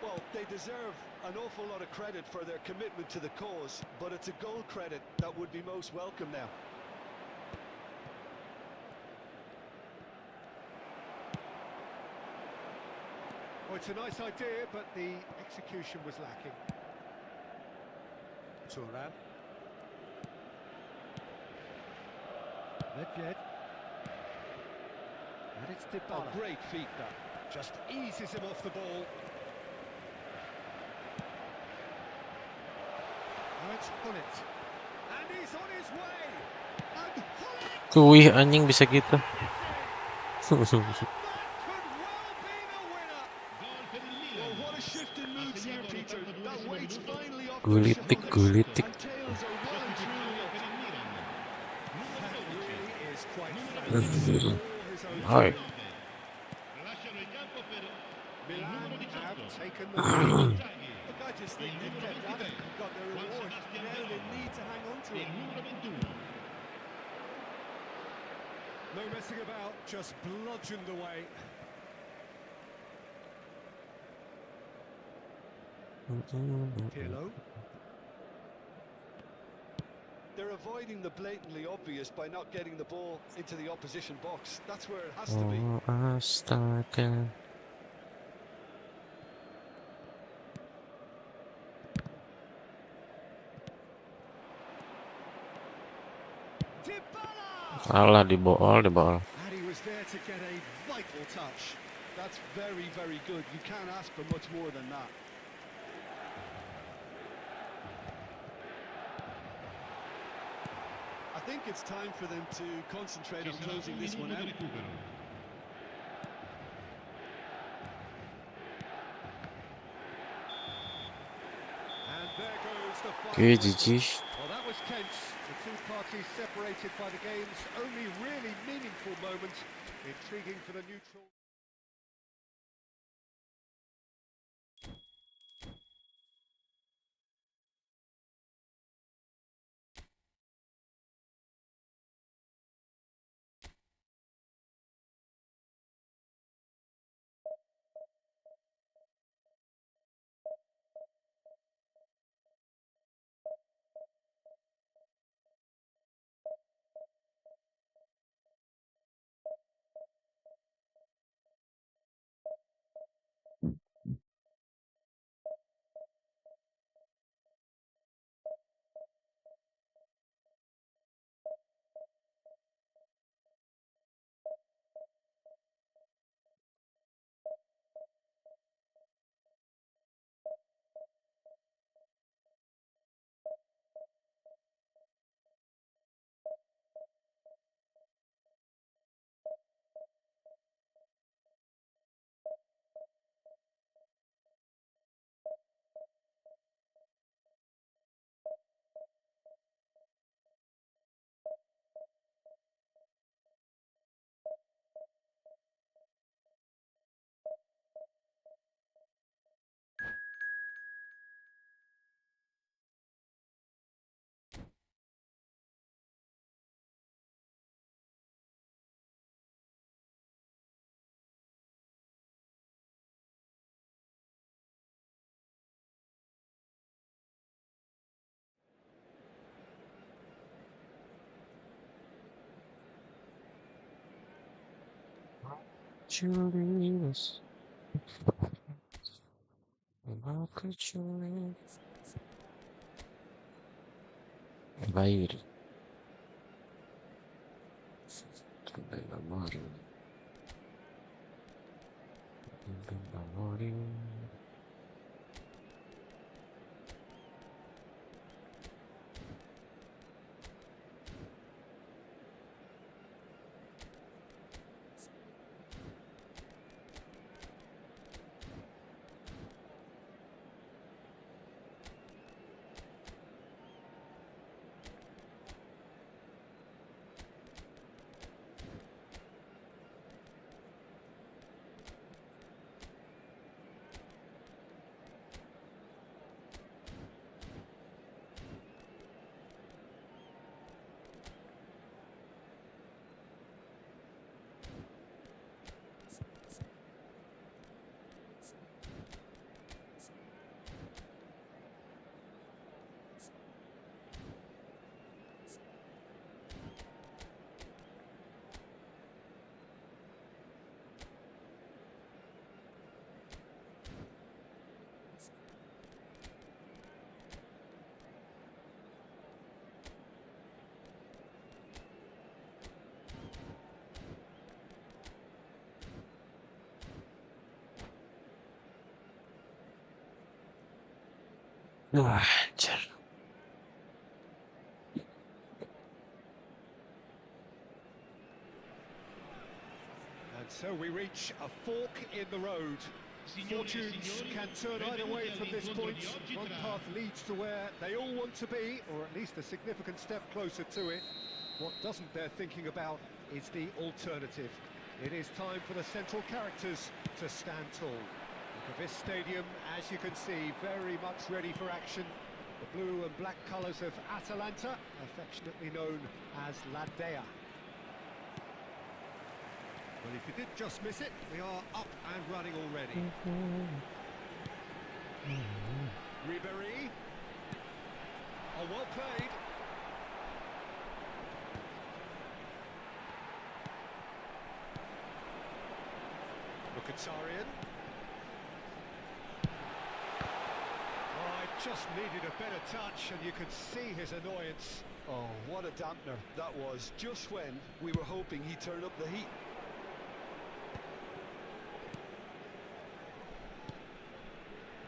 Well, they deserve an awful lot of credit for their commitment to the cause, but it's a goal credit that would be most welcome now. Well, it's a nice idea, but the execution was lacking. Turan. Nedved. And it's Dybala. A great feat, that. Just eases him off the ball. Now it's Hullet. And he's on his way. And Hullet! Wih, anjing bisa gitu. That could well be the winner. Gol per il Well, Milan. what a shift in moods here, Peter. That weight's finally off their Gulitik, shoulders, gulitik. and tails are well and truly up. Per il Milan. Numero That 12. really is quite Numero fabulous. 12. All his own Hai. doing. Lasciano il campo per il Milan numero have 18. taken the lead. Inzaghi. Look, I just think they've kept at it and got their Juan reward. Sebastian Now they Veron. need to hang on to Il it. numero 21. No messing about, just bludgeoned away. Pirlo. They're avoiding the blatantly obvious by not getting the ball into the opposition box. That's where it has to be. Oh, astaga. Dybala! Salah dibol. And he was there to get a vital touch. That's very, very good. You can't ask for much more than that. I think it's time for them to concentrate on Ci sarà closing un this one minuto out. di recupero. And there goes the final Oke, whistle. GG. Well, that was tense. The two parties separated by the game's only really meaningful moment. Intriguing for the neutral. Curious. How could you bair? Amor. Anjir. And so we reach a fork in the road. Fortunes can turn either way from this point. One path leads to where they all want to be, or at least a significant step closer to it. What doesn't bear thinking about is the alternative. It is time for the central characters to stand tall. Look at this stadium, as you can see, very much ready for action. The blue and black colours of Atalanta, affectionately known as La Dea. Well, if you did just miss it, we are up and running already. Ribéry. Oh, well played. Mkhitaryan. Oh, I just needed a better touch, and you could see his annoyance. Oh, what a dampener that was, just when we were hoping he'd turn up the heat.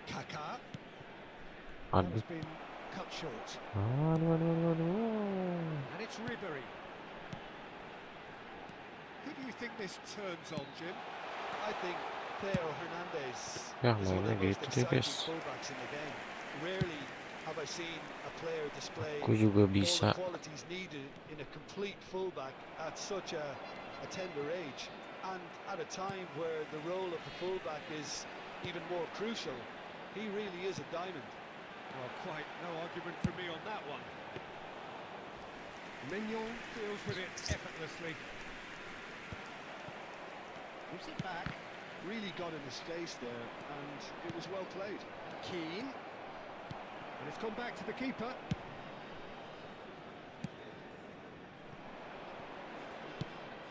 Kaká. Aduh. Has been cut short. Aduh, aduh, aduh, aduh. And it's Ribéry. Who do you think this turns on, Jim? I think Theo Hernandez Ya, is one of the mainnya most gitu deh, exciting guys. fullbacks in the game. Rarely have I seen a player display Aku juga all bisa. the qualities needed in a complete fullback at such a tender age, and at a time where the role of the fullback is even more crucial. He really is a diamond. Well, quite no argument from me on that one. Mignon deals with it effortlessly. Gives it back. Really got in his face there, and it was well played. Keane. And it's come back to the keeper.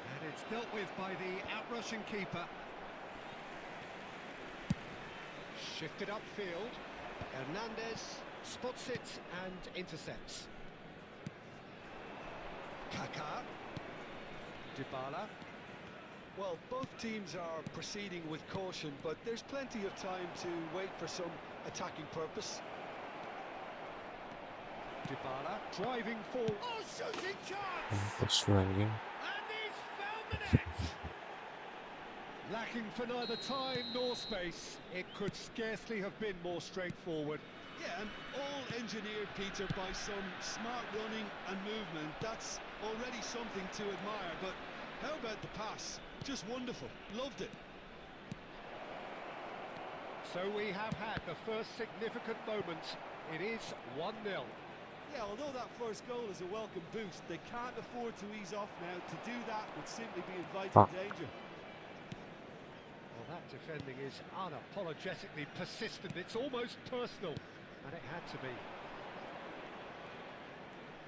And it's dealt with by the outrushing keeper. Shifted upfield. Hernandez spots it and intercepts. Kaká. Dybala. Well, both teams are proceeding with caution, but there's plenty of time to wait for some attacking purpose. Dybala driving forward. Oh, shooting chance! Terus lagi. And he's found the net! Lacking for neither time nor space, it could scarcely have been more straightforward. Yeah, and all engineered, Peter, by some smart running and movement. That's already something to admire, but how about the pass? Just wonderful. Loved it. So we have had the first significant moment. It is 1-0. Yeah, although that first goal is a welcome boost, they can't afford to ease off now. To do that would simply be inviting danger. Well, that defending is unapologetically persistent. It's almost personal, and it had to be.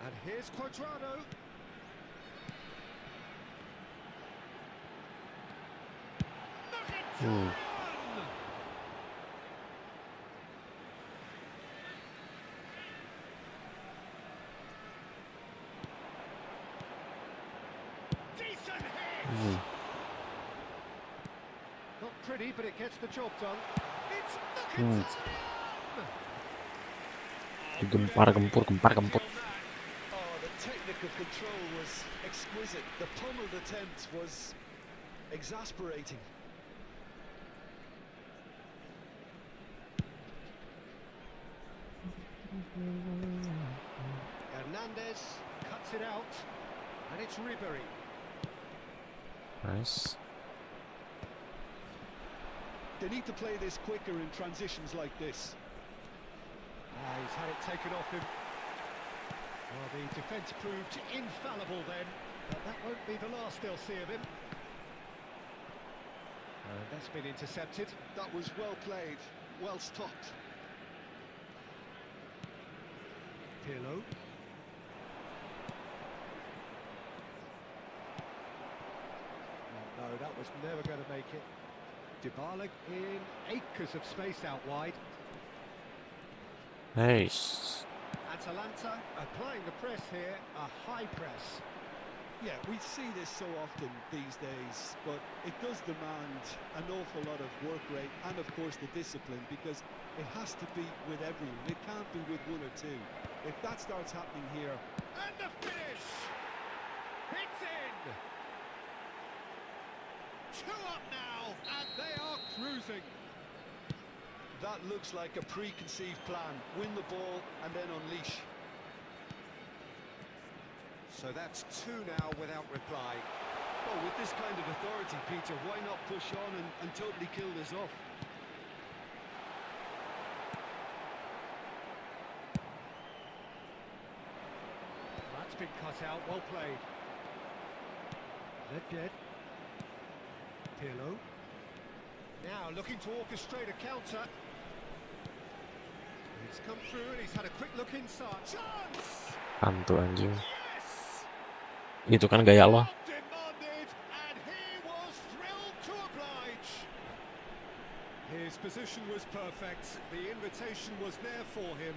And here's Cuadrado. Hmm. Decent hit. Hmm. Not pretty, but it gets the job done. It's Hmm. Mkhitaryan. Gempar gempur, gempar gempur. Oh, the technical control was exquisite. The pummeled attempt was exasperating. Hernandez cuts it out, and it's Ribery. Nice. They need to play this quicker in transitions like this. He's had it taken off him. Well, the defence proved infallible then, but that won't be the last they'll see of him. That's been intercepted. That was well played, well stopped. Pirlo. No, that was never going to make it. Dybala in acres of space out wide. Nice. Atalanta applying the press here, a high press. Yeah, we see this so often these days, but it does demand an awful lot of work rate and, of course, the discipline, because it has to be with everyone. It can't be with one or two. If that starts happening here... And the finish! It's in! 2 up now, and they are cruising. That looks like a preconceived plan. Win the ball and then unleash. So that's 2 now without reply. Well, with this kind of authority, Peter, why not push on and totally kill this off? That's been cut out, well played. Ledjed. Pirlo. Now looking to orchestrate a counter. He's come through and he's had a quick look inside. Chance! Hantu anjing. Yes! Itu kan gaya lo. Demanded, and he was thrilled to oblige. His position was perfect, the invitation was there for him,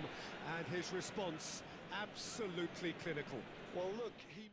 and his response absolutely clinical. Well, look, he...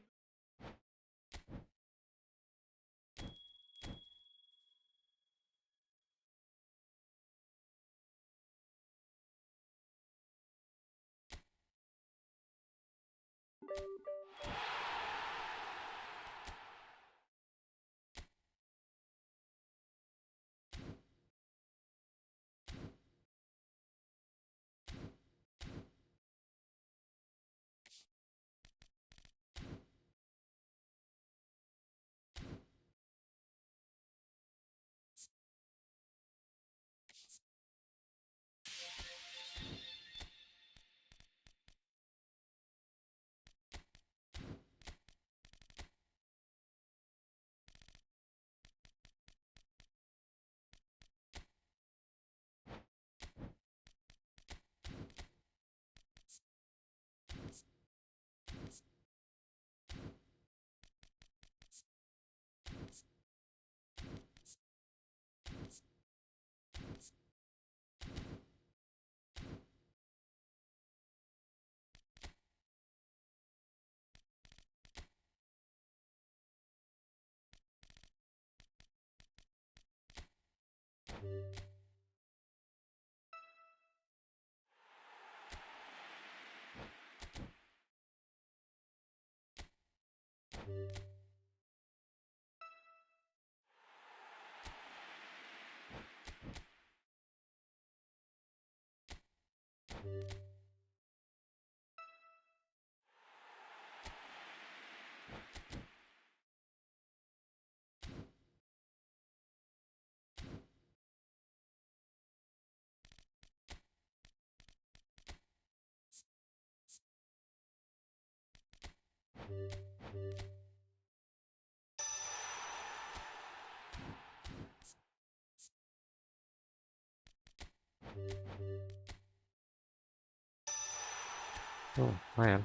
Oh, lumayan.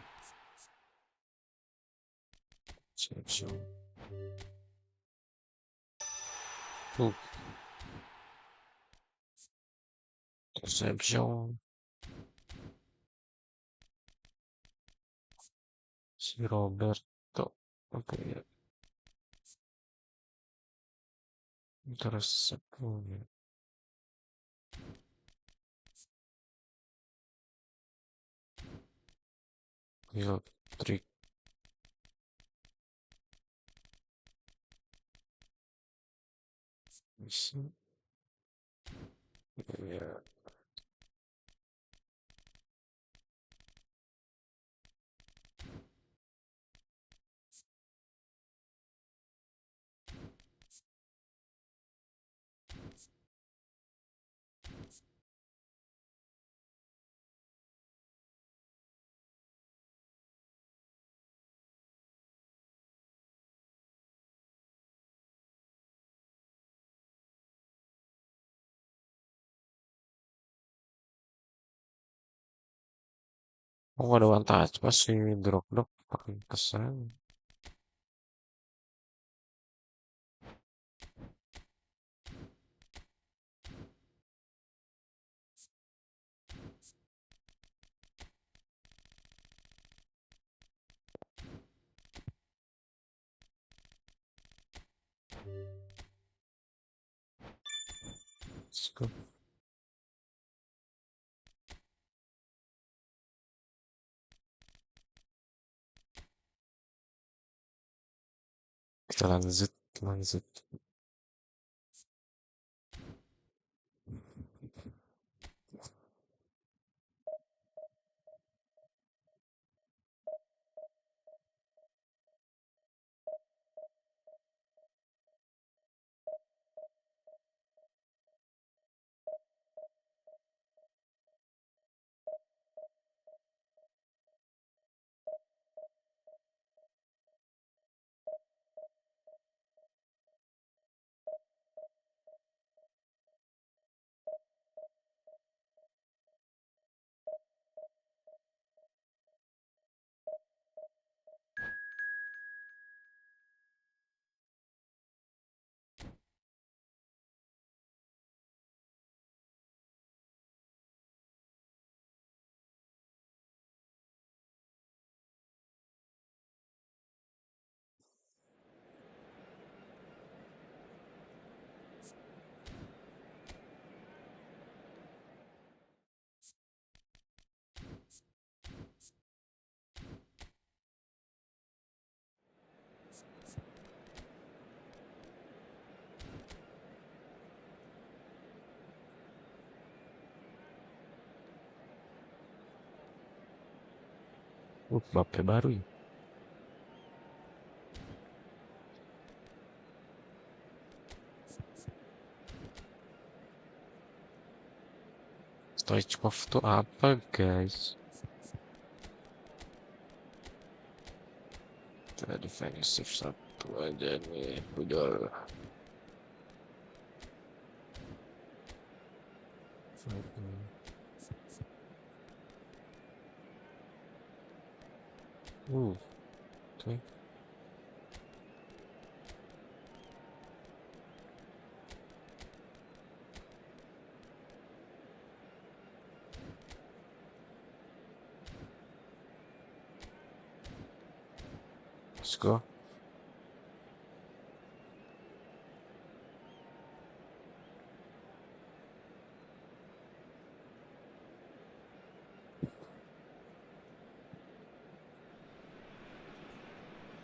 Siap, siap. Tuh. Reception si Roberto. Oke ya. Terus field trick. Ya. Oh, ada one touch pas si drop pakai kesan. Let's go. Kita lanjut. Mbappe baru ya. Stoichkov tuh apa guys? Kita defensif satu aja nih, udah. Okay. Let's go.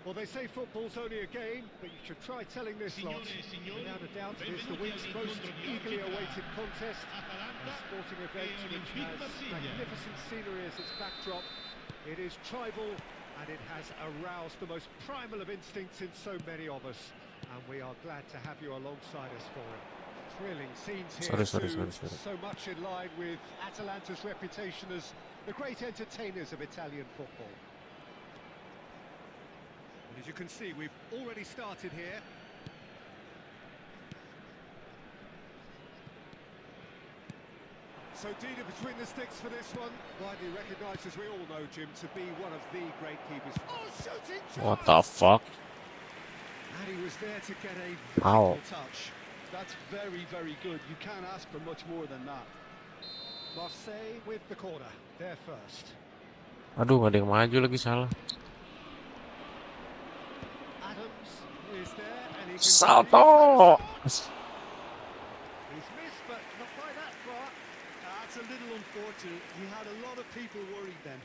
Well, they say football's only a game, but you should try telling this lot. Without a doubt, it is the week's most eagerly awaited contest. A sporting event which has magnificent scenery as its backdrop. It is tribal, and it has aroused the most primal of instincts in so many of us. And we are glad to have you alongside us for it. Thrilling scenes here Sorry. so much in line with Atalanta's reputation as the great entertainers of Italian football. And as you can see, we've already started here. So Dida between the sticks for this one, widely recognised, as we all know, Jim, to be one of the great keepers. Oh, shooting chance! What the fuck? And he was there to get a Touch. Ow. That's very, very good. You can't ask for much more than that. Marseille with the corner. They're first. Aduh, ada yang maju lagi, salah. Adams is there, and he can Salto! He's missed, but not by that far. That's a little unfortunate. He had a lot of people worried then.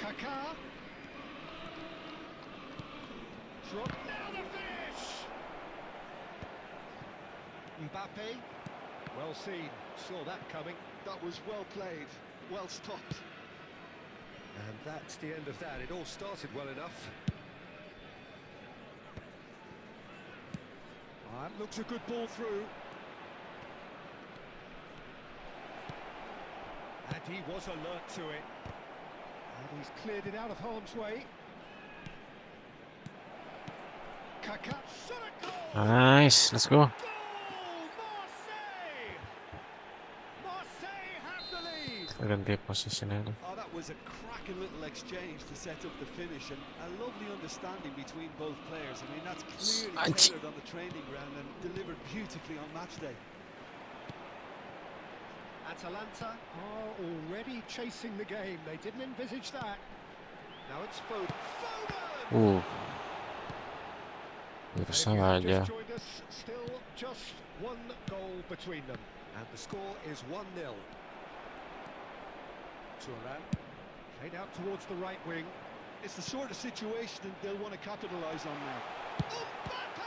Kaká. Drop. Now the finish. Mbappe. Well seen. Saw that coming. That was well played, well stopped. And that's the end of that. It all started well enough. That looks a good ball through. And he was alert to it. And he's cleared it out of harm's way. Kaká. Shot a goal! Nice, let's go. Goal! Marseille! Marseille have the lead. Ganti posisinya. Oh, that was a cracking little exchange to set up the finish, and a lovely understanding between both players. I mean, that's clearly tailored on the training ground and delivered beautifully on match day. Atalanta are already chasing the game. They didn't envisage that. Now it's Foden. Foden! Bisa If you have aja. just joined us, still just one goal between them. And the score is 1-0. Turan played out towards the right wing. It's the sort of situation they'll want to capitalise on now. Mbappe!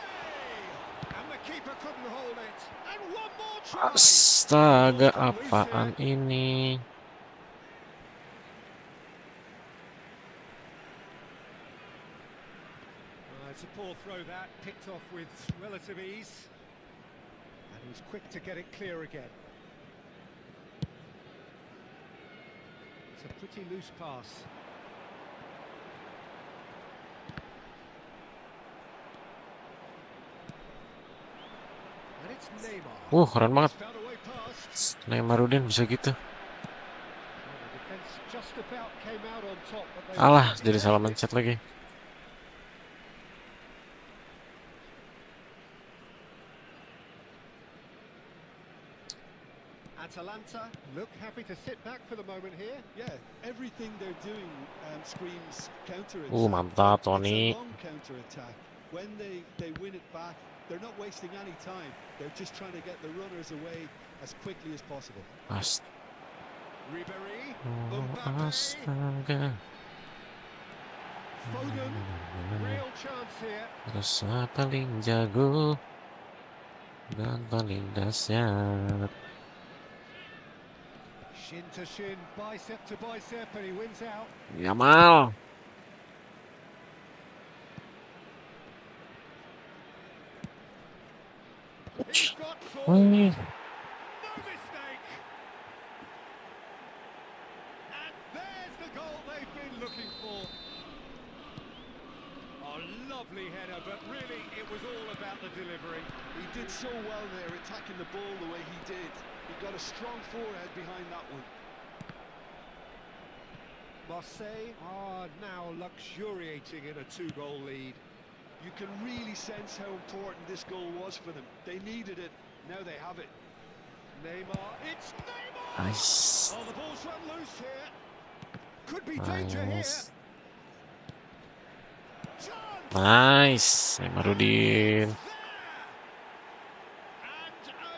And the keeper couldn't hold it. And one more try. Astaga, apaan ini? It's a poor throw that, picked off with relative ease. And he's quick to get it clear again. It's a pretty loose pass. And it's Neymar. Keren banget. He's found a way past. Neymarudin bisa gitu. Well, the defense just about came out on top, but they Alah, jadi salah mencet lagi. Atalanta look happy to sit back for the moment here. Yeah, everything they're doing screams counter-attack. Mantap, It's Tony. a long counter-attack. When they win it back, they're not wasting any time. They're just trying to get the runners away as quickly as possible. Ribéry, Oh, Mbappe, astaga. Foden, real chance here. Rasa paling jago dan paling dahsyat. Shin to shin, bicep to bicep, and he wins out. Yamal. He's got full. Wih, No mistake. And there's the goal they've been looking for. A lovely header, but really it was all about the delivery. He did so well there, attacking the ball the way he did. He got a strong forehead behind that one. Marseille are now luxuriating in a 2-goal lead. You can really sense how important this goal was for them. They needed it, now they have it. Neymar, it's Neymar! nice. Oh, the ball's run loose here. Could be danger here. Nice. Chance! Nice. Neymarudin. And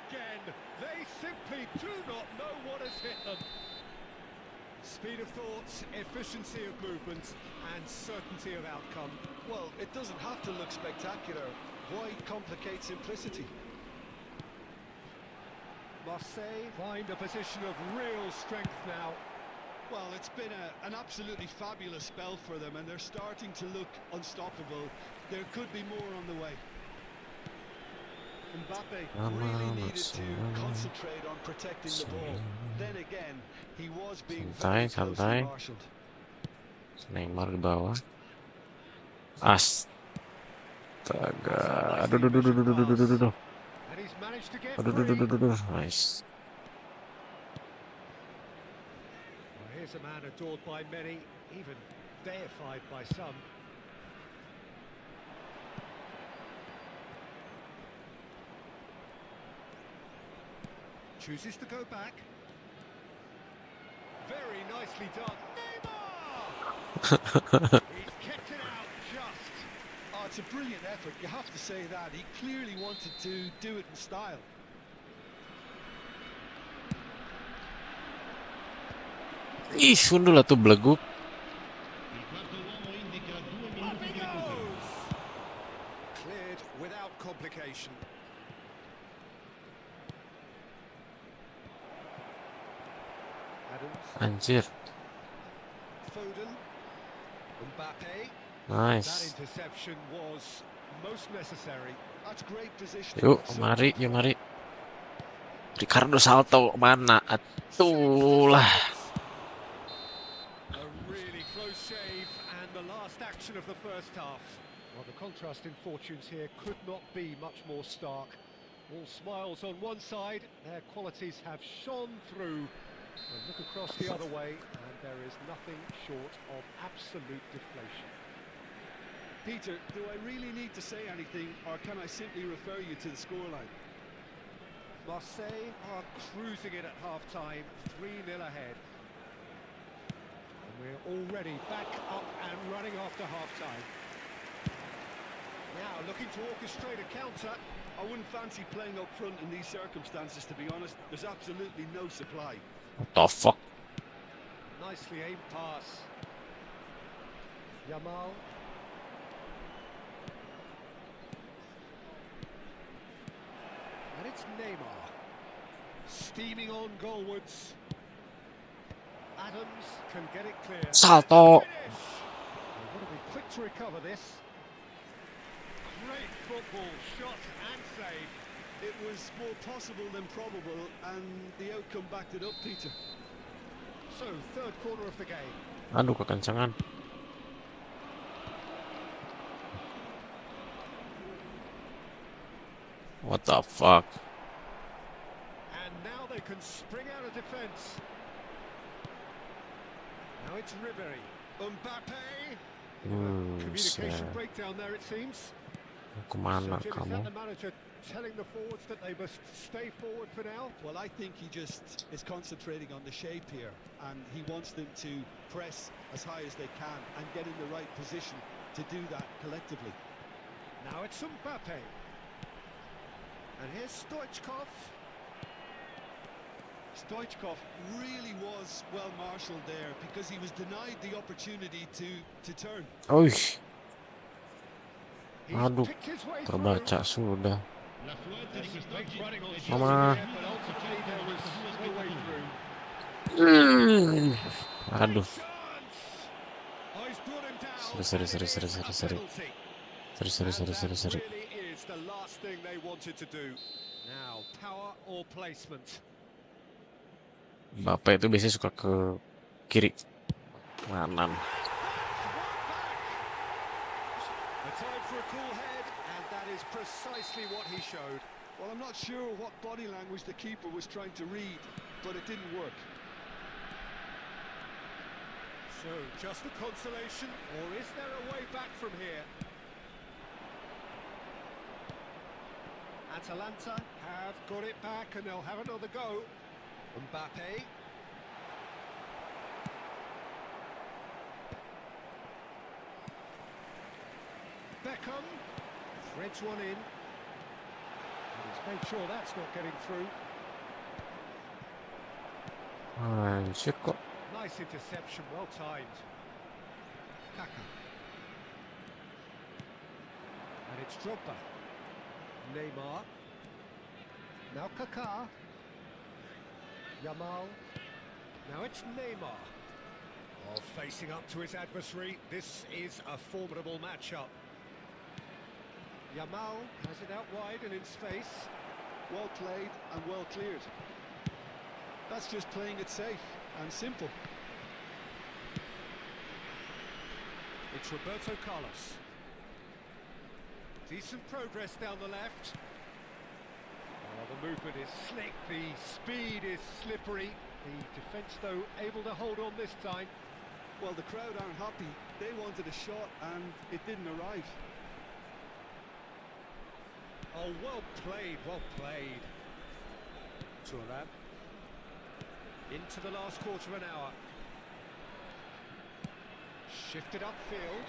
again, they simply do not know what has hit them. Speed of thought, efficiency of movement, and certainty of outcome. Well, it doesn't have to look spectacular. Why complicate simplicity? Marseille find a position of real strength now. Well, it's been an absolutely fabulous spell for them, and they're starting to look unstoppable. There could be more on the way. Mbappe really needed to concentrate on protecting the ball. Then again, he was being very closely Santai. marshalled. Neymar di bawah. Astaga. Aduh, aduh, aduh, aduh, aduh, aduh, aduh, aduh. And he's managed to get Aduh, aduh, aduh, free. aduh, aduh. Nice. Well, here's He's a man adored by many, even deified by some. Chooses to go back. Very nicely done. Neymar! He's kept it out just. Oh, it's a brilliant effort, you have to say that. He clearly wanted to do it in style. Ih, sundul lah tuh beleguk. Il quarto uomo indica 2 Up minuti he di recupero. goes! Cleared without complication. Adams, Anjir. Foden, Mbappe. That Nice. interception was most necessary. That's great positioning. Yuk, So mari, yuk mari. Ricardo salto mana? Atuh lah. A really close shave and the last action of the first half. Well, the contrast in fortunes here could not be much more stark. All smiles on one side, their qualities have shone through. And look across the other way, and there is nothing short of absolute deflation. Peter, do I really need to say anything, or can I simply refer you to the scoreline? Marseille are cruising it at half-time, 3-0 ahead. And we're already back up and running after half-time. Now looking to orchestrate a counter. I wouldn't fancy playing up front in these circumstances, to be honest. There's absolutely no supply. What the fuck? Nicely aimed pass. Yamal. And it's Neymar. Steaming on goalwards. Adams can get it clear. Salto. Finish. They want to be quick to recover this. Great football, shot and save. It was more possible than probable, and the outcome backed it up, Peter. So, third quarter of the game. Aduh, kekencangan. What the fuck? And now they can spring out of defence. Now it's Ribery. Mbappe. Communication Set. breakdown there, it seems. Kemana So, Jim, is kamu? that the manager telling the forwards that they must stay forward for now? Well, I think he just is concentrating on the shape here, and he wants them to press as high as they can and get in the right position to do that collectively. Now it's Mbappe. And here's Stoichkov. Stoichkov really was well marshalled there because he was denied the opportunity to turn. Oih, He's aduh, picked his way terbaca sudah. La faute di quest'oggi running on è shore Mama. here, but ultimately there was no way through. Aduh, Chance! Oh, he's brought him down, Seri, and seri, it seri, is seri, a seri. penalty. Seri. And that really is the last thing they wanted to do. Now, power or placement? Bapak itu biasanya suka ke kiri kanan. A time for a cool head, and that is precisely what he showed. Well, I'm not sure what body language the keeper was trying to read, but it didn't work. So, just a consolation, or is there a way back from here? Atalanta have got it back, and they'll have another go. Mbappe. Beckham threads one in. And he's made sure that's not getting through. Anjir kok. Nice interception, well timed. Kaka. And it's Drogba. Neymar. Now Kaká. Yamal. Now it's Neymar. Oh, facing up to his adversary. This is a formidable matchup. Yamal has it out wide and in space. Well played and well cleared. That's just playing it safe and simple. It's Roberto Carlos. Decent progress down the left. Oh, the movement is slick, the speed is slippery. The defence, though, able to hold on this time. Well, the crowd aren't happy. They wanted a shot and it didn't arrive. Oh, well played, well played. Turan. Into the last quarter of an hour. Shifted upfield.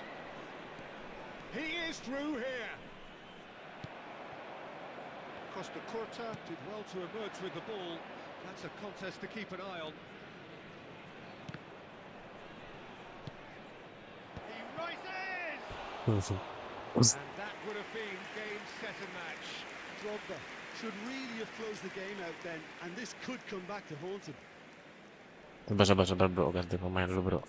He is through here. Costa Curta did well to emerge with the ball. That's a contest to keep an eye on. He rises! And that would have been game, set and match. Drogba should really have closed the game out then, and this could come back to haunt him. Sabar bro, ganti pemain dulu bro.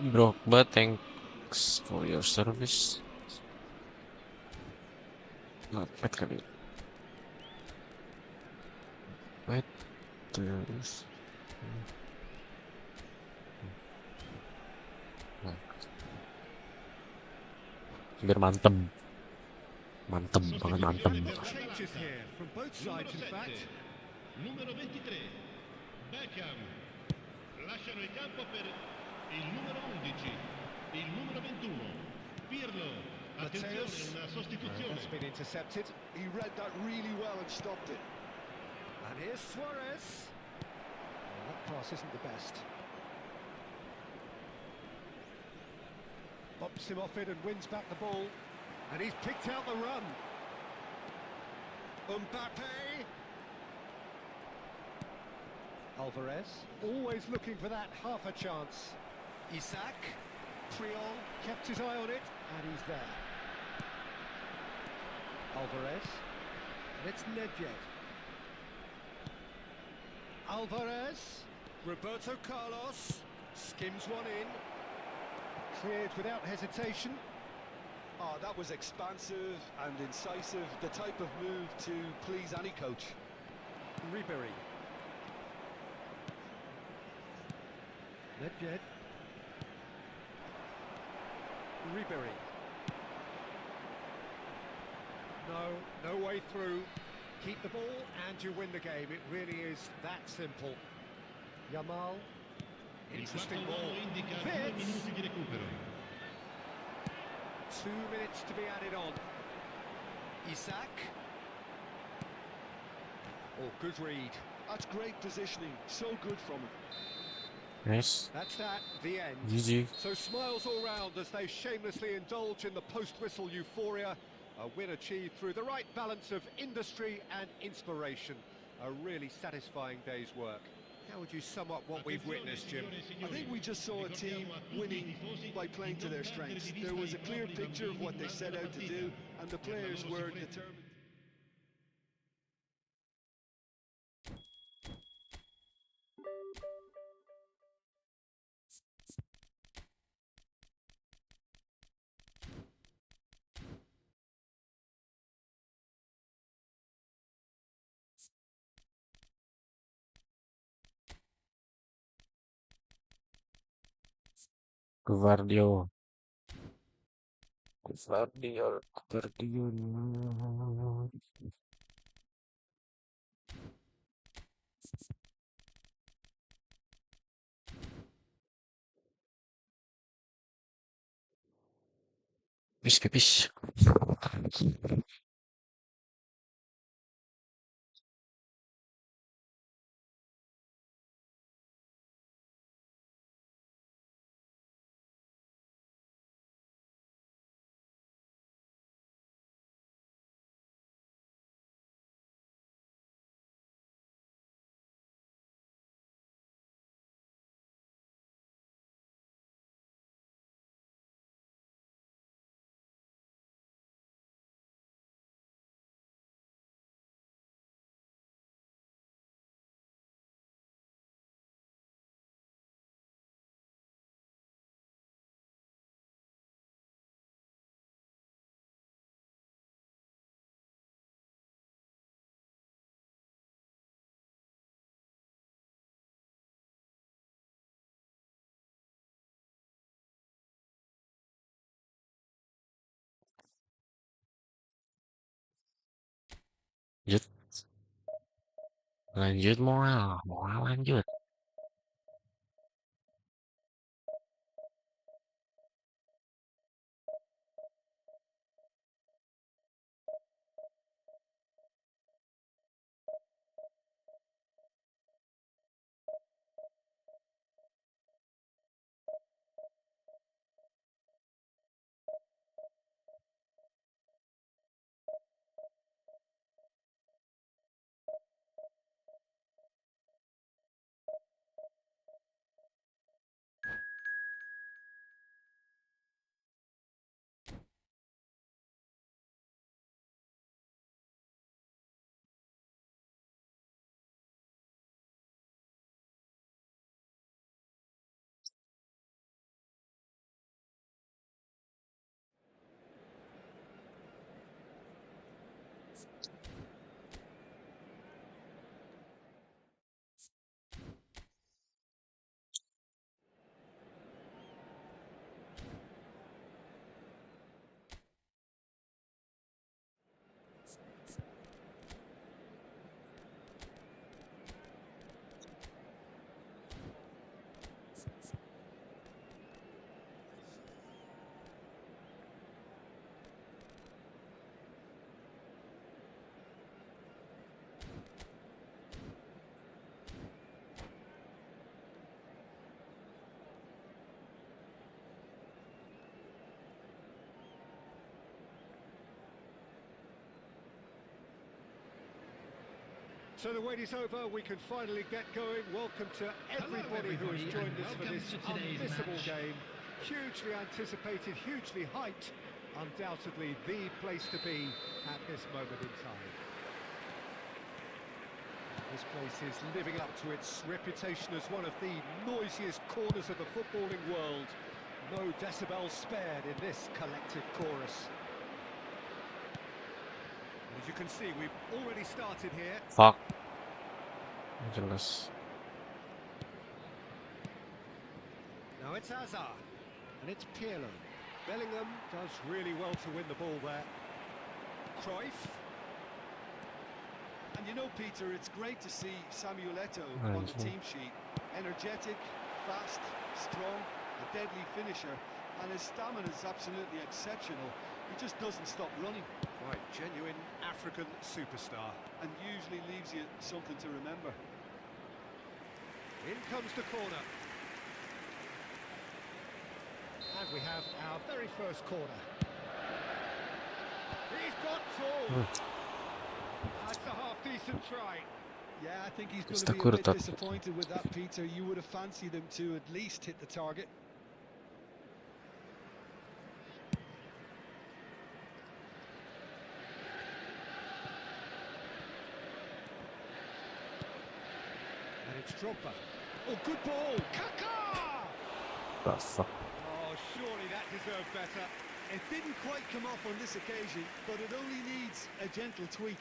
Bro, but thanks for your service. Wait kali. Wait terus. Nah, biar mantem banget mantem. Changes here from both sides, in fact. Numero 23, Beckham. Lasciano il campo per il numero 11, il numero 21, Pirlo. Attenzione, una sostituzione. That's been intercepted. He read that really well and stopped it. And here's Suarez. Well, that pass isn't the best. Bumps him off it and wins back the ball. And he's picked out the run. Mbappe. Alvarez, always looking for that half a chance. Isak. Triol kept his eye on it, and he's there. Alvarez. And it's Nedved. Alvarez. Roberto Carlos. Skims one in. Cleared without hesitation. Oh, that was expansive and incisive, the type of move to please any coach. Ribery. Nedved. Ribery. No way through. Keep the ball and you win the game. It really is that simple. Yamal. Interesting ball. Indica 2 Fits. minuti di recupero. 2 minutes to be added on. Isak. Oh, good read. That's great positioning, so good from him. Nice. That's that, the end. GG. So smiles all round as they shamelessly indulge in the post-whistle euphoria. A win achieved through the right balance of industry and inspiration. A really satisfying day's work. How would you sum up what we've witnessed, Jim? I think we just saw a team winning by playing to their strengths. There was a clear picture of what they set out to do, and the players were determined. Guardiol. Guardiol. Pipis. Lanjut mau lanjut. So the wait is over, we can finally get going. Welcome to everybody who has joined us for this unmissable game. Hugely anticipated, hugely hyped. Undoubtedly the place to be at this moment in time. This place is living up to its reputation as one of the noisiest corners of the footballing world. No decibels spared in this collective chorus. As you can see, we've already started here. Fuck. Jelas. Now it's Hazard, and it's Pirlo. Bellingham does really well to win the ball there. Cruyff. And you know, Peter, it's great to see Samuel Eto'o on the team sheet. Energetic, fast, strong, a deadly finisher, and his stamina is absolutely exceptional. He just doesn't stop running. Right, genuine African superstar. And usually leaves you something to remember. In comes the corner. And we have our very first corner. He's got tall. That's a half-decent try. Yeah, I think he's going to be a bit disappointed with that, Peter. You would have fancied him to at least hit the target. And it's Drogba. Oh, good ball. Kaka! The fuck. Oh, surely that deserved better. It didn't quite come off on this occasion, but it only needs a gentle tweak.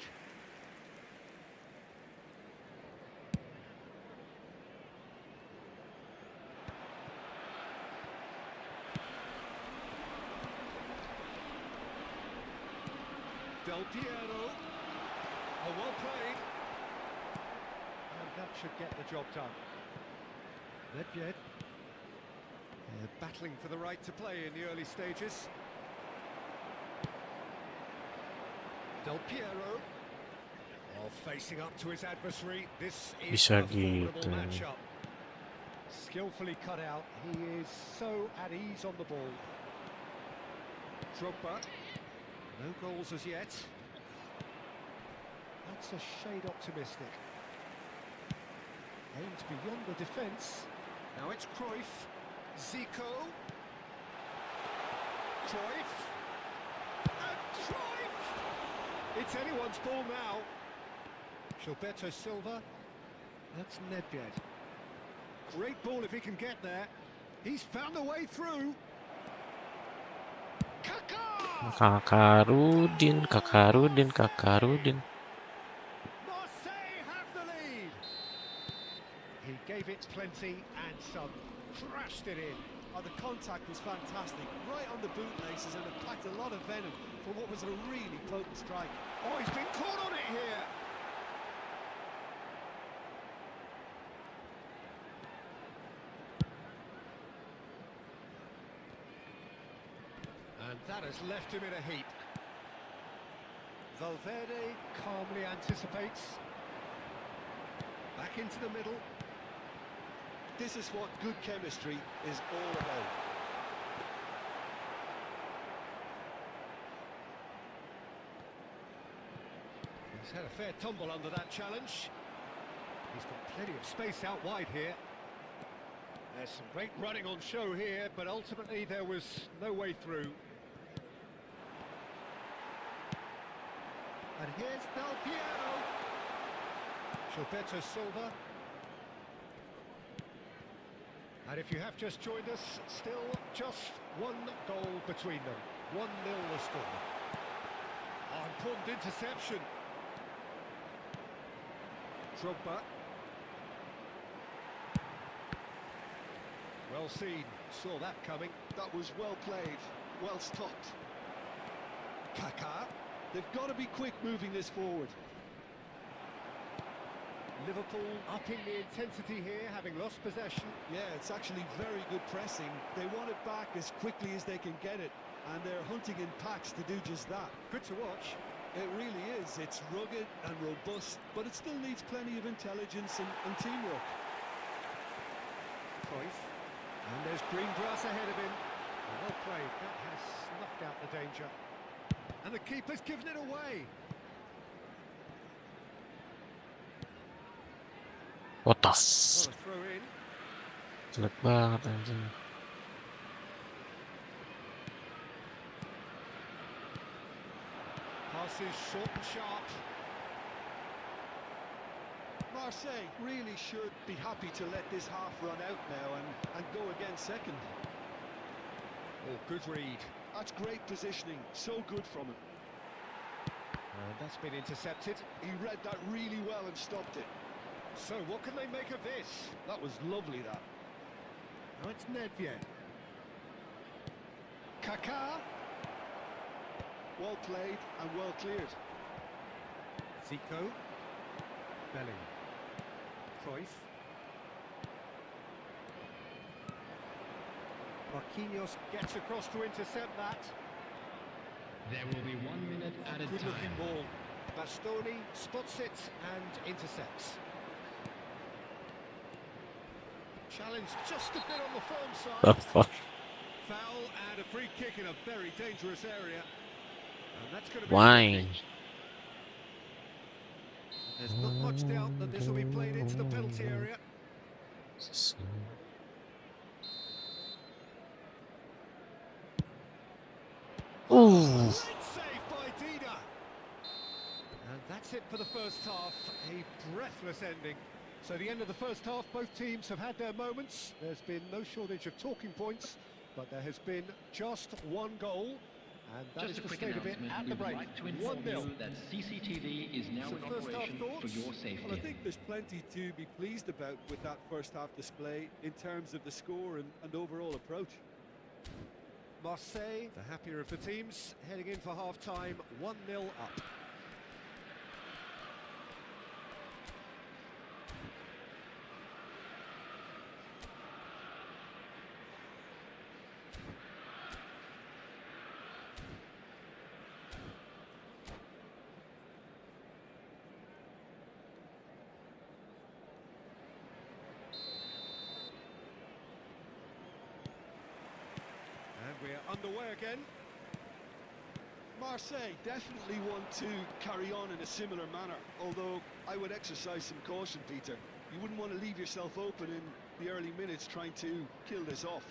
Del Piero. Oh, well played. And that should get the job done. Nedved. Battling for the right to play in the early stages. Del Piero. Oh, facing up to his adversary. This is Bisa a formidable gitu. matchup. Skillfully cut out. He is so at ease on the ball. Drogba. No goals as yet. That's a shade optimistic. Aimed beyond the defence. Now it's Cruyff. Zico. Cruyff. And Cruyff! It's anyone's ball now. Gilberto Silva. That's Nedved. Great ball if he can get there. He's found a way through. Kakarudin. Marseille have the lead. He gave it plenty and some. Crashed it in. Oh, the contact was fantastic. Right on the bootlaces, and it packed a lot of venom for what was a really potent strike. Oh, he's been caught on it here. That has left him in a heap. Valverde calmly anticipates. Back into the middle. This is what good chemistry is all about. He's had a fair tumble under that challenge. He's got plenty of space out wide here. There's some great running on show here, but ultimately there was no way through. And here's Del Piero. Gilberto Silva. And if you have just joined us, still just one goal between them. 1-0 the score. Oh, important interception. Drogba. Well seen, saw that coming. That was well played, well stopped. Kaká. They've got to be quick moving this forward. Liverpool upping the intensity here, having lost possession. Yeah, it's actually very good pressing. They want it back as quickly as they can get it, and they're hunting in packs to do just that. Good to watch. It really is. It's rugged and robust, but it still needs plenty of intelligence and teamwork. Cruyff. And there's green grass ahead of him. Well played. That has snuffed out the danger. And the keeper's given it away. What the What a throw in. jelek banget anjing. Passes short and sharp. Marseille really should be happy to let this half run out now and go again second. Oh, good read. That's great positioning, so good from him. And that's been intercepted. He read that really well and stopped it. So what can they make of this? That was lovely, that. Now it's Nedved. Kaká. Well played and well cleared. Zico. Belly. Cruyff. Marquinhos gets across to intercept that. There will be 1 minute added Good looking time. ball. Bastoni spots it and intercepts. Challenge just a bit on the firm The side. fuck? Foul and a free kick in a very dangerous area. And that's going to be Why? There's not much doubt that this will be played into the penalty area. Ooh. Great save by Dida. And that's it for the first half. A breathless ending. So the end of the first half, both teams have had their moments. There's been no shortage of talking points, but there has been just one goal. And that Just is a the quick state of it announcement. at We the would break. like to inform 1-0. you that CCTV is now So in first half operation for thoughts? your safety. Well, I think there's plenty to be pleased about with that first half display in terms of the score and overall approach. Marseille, the happier of the teams, heading in for half-time, 1-0 up. And we're underway again. Marseille definitely want to carry on in a similar manner, although I would exercise some caution, Peter. You wouldn't want to leave yourself open in the early minutes trying to kill this off.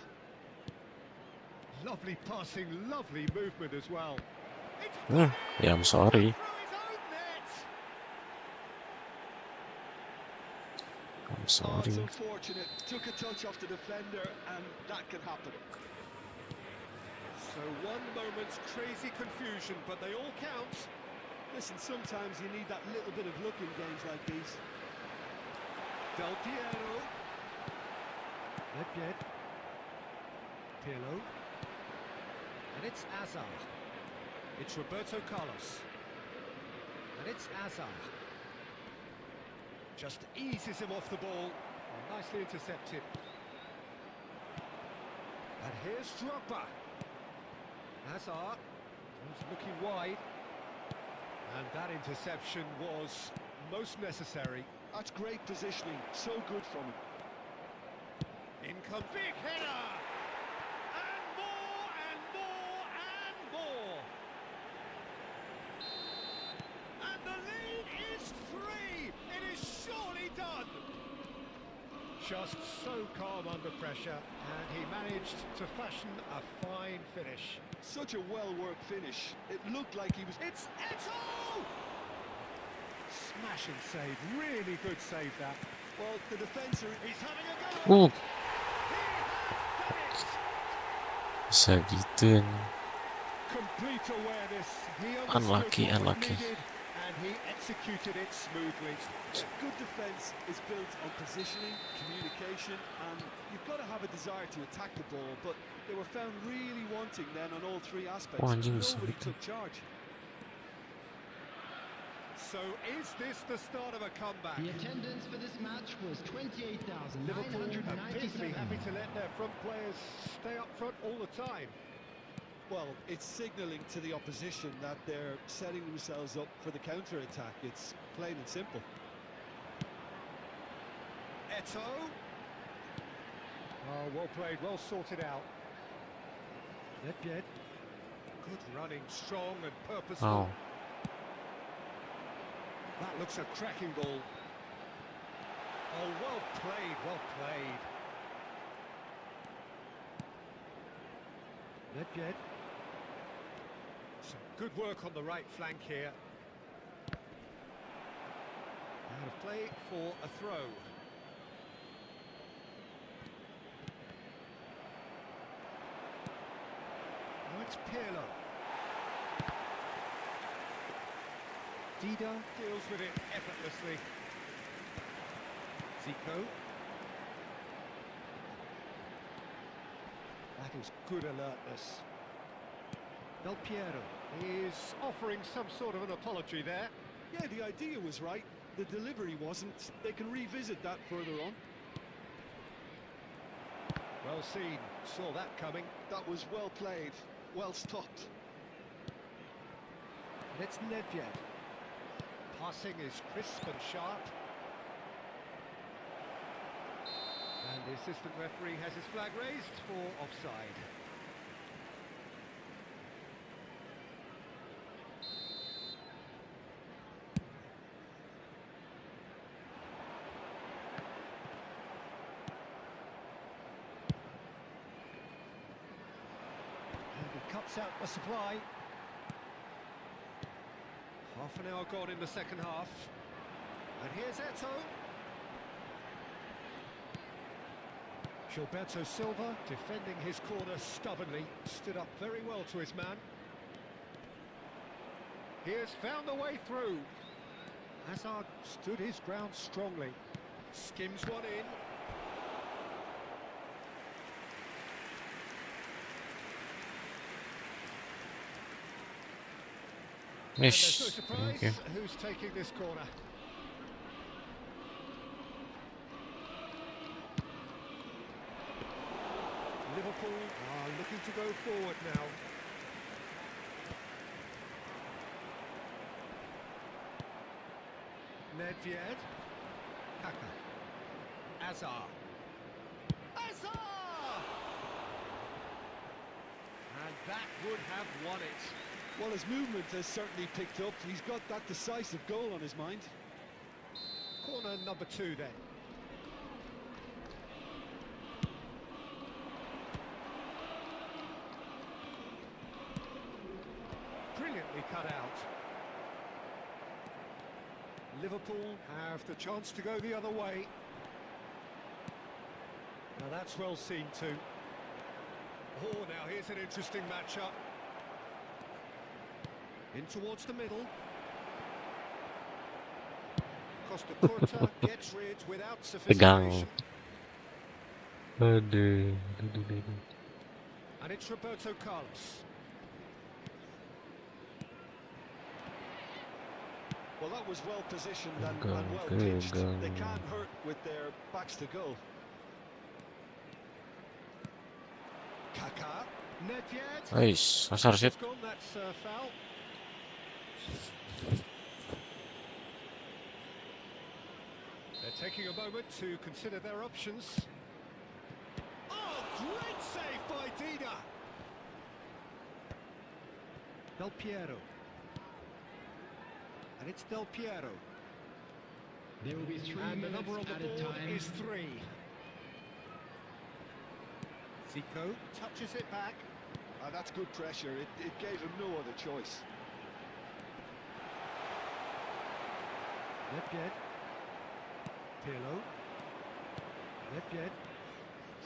Lovely passing, lovely movement as well. Yeah, I'm sorry. I'm Oh, it's sorry. unfortunate. Took a touch off the defender, and that can happen. So one moment's crazy confusion, but they all count. Listen, sometimes you need that little bit of luck in games like these. Del Piero. Nedved. Pirlo. And it's Azar. It's Roberto Carlos. And it's Azar. Just eases him off the ball. And nicely intercepted. And here's Drogba. Hazard was looking wide. And that interception was most necessary. That's great positioning, so good from him. In comes big header! And more and more and more! And the lead is 3! It is surely done! Just so calm under pressure, and he managed to fashion a fine finish. Such a well-worked finish. It looked like he was... It's Eto'o! Smashing save, really good save that. Well, the defender... He's having a go! Uh, bisa gituin. Complete awareness. He Unlucky, understood what was unlucky. needed, and he executed it smoothly. Good defence is built on positioning, communication, and you've got to have a desire to attack the ball, but they were found really wanting then on all three aspects. Oh, anjing bisa Nobody gitu. took charge. So is this the start of a comeback? The attendance for this match was Liverpool appear to be happy 28,997. to let their front players stay up front all the time. Well, it's signalling to the opposition that they're setting themselves up for the counter-attack. It's plain and simple. Eto'o. Oh, well played, well sorted out. Nedved. Good running, strong and purposeful. Oh, That looks a cracking ball. Oh, well played, well played. Nedved. Some good work on the right flank here. Out of play for a throw. Now it's Pirlo. Dida deals with it effortlessly. Zico. That is good alertness. Del Piero is offering some sort of an apology there. Yeah, the idea was right. The delivery wasn't. They can revisit that further on. Well seen, saw that coming. That was well played, well stopped. And it's Nedved. Passing is crisp and sharp. And the assistant referee has his flag raised for offside. And he cuts out the supply. Half an hour gone in the second half. And here's Eto'o. Gilberto Silva defending his corner stubbornly. Stood up very well to his man. He has found the way through. Hazard stood his ground strongly. Skims one in. And there's no ish. surprise Okay. who's taking this corner. Liverpool are looking to go forward now. Nedved. Kaka. Azar. Azar! And that would have won it. Well, his movement has certainly picked up. He's got that decisive goal on his mind. Corner number 2 then. Brilliantly cut out. Liverpool have the chance to go the other way. Now that's well seen too. Oh, now here's an interesting matchup. In towards the middle. Costa Curta gets rid without sophistication. Aduh. And it's Roberto Carlos. Well, that was well positioned and Go, well go, pitched. go. They can't hurt with their backs to goal. Kaka. Nedved. Guys, masa harus hit? Just gone, that's foul. They're taking a moment to consider their options. Oh, great save by Dida. Del Piero. And it's Del Piero. There will be 3 And the minutes number on the added board time. is 3. Zico touches it back. That's good pressure. It gave him no other choice. Nedved. Pirlo. Nedved.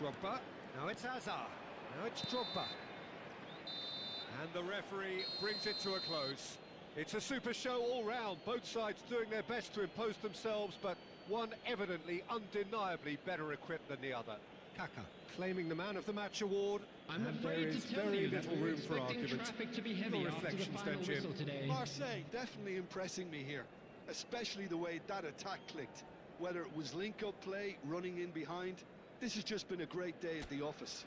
Drogba. Now it's Hazard. Now it's Drogba. And the referee brings it to a close. It's a super show all round. Both sides doing their best to impose themselves, but one evidently, undeniably better equipped than the other. Kaka claiming the Man of the Match award. I'm and there afraid is to tell very you that little we're room for expecting argument. traffic to be heavy Your after the reflections final then, Jim. whistle today. Marseille definitely impressing me here, especially the way that attack clicked. Whether it was link-up play, running in behind, this has just been a great day at the office.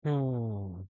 Hmm.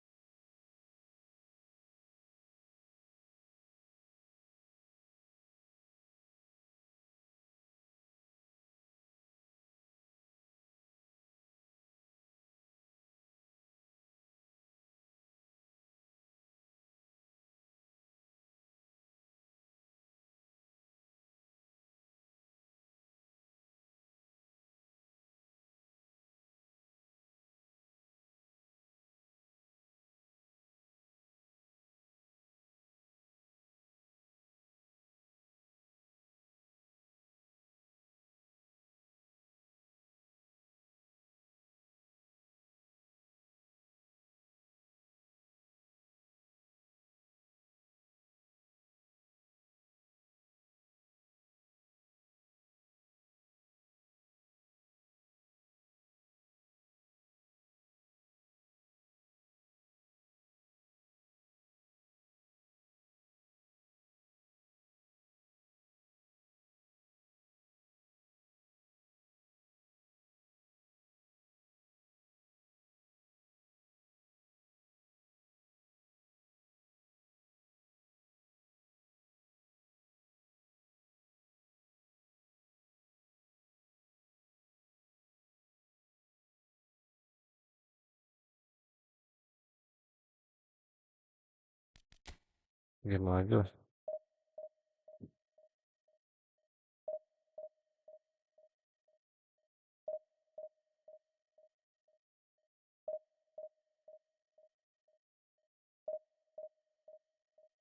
Game lagi lah.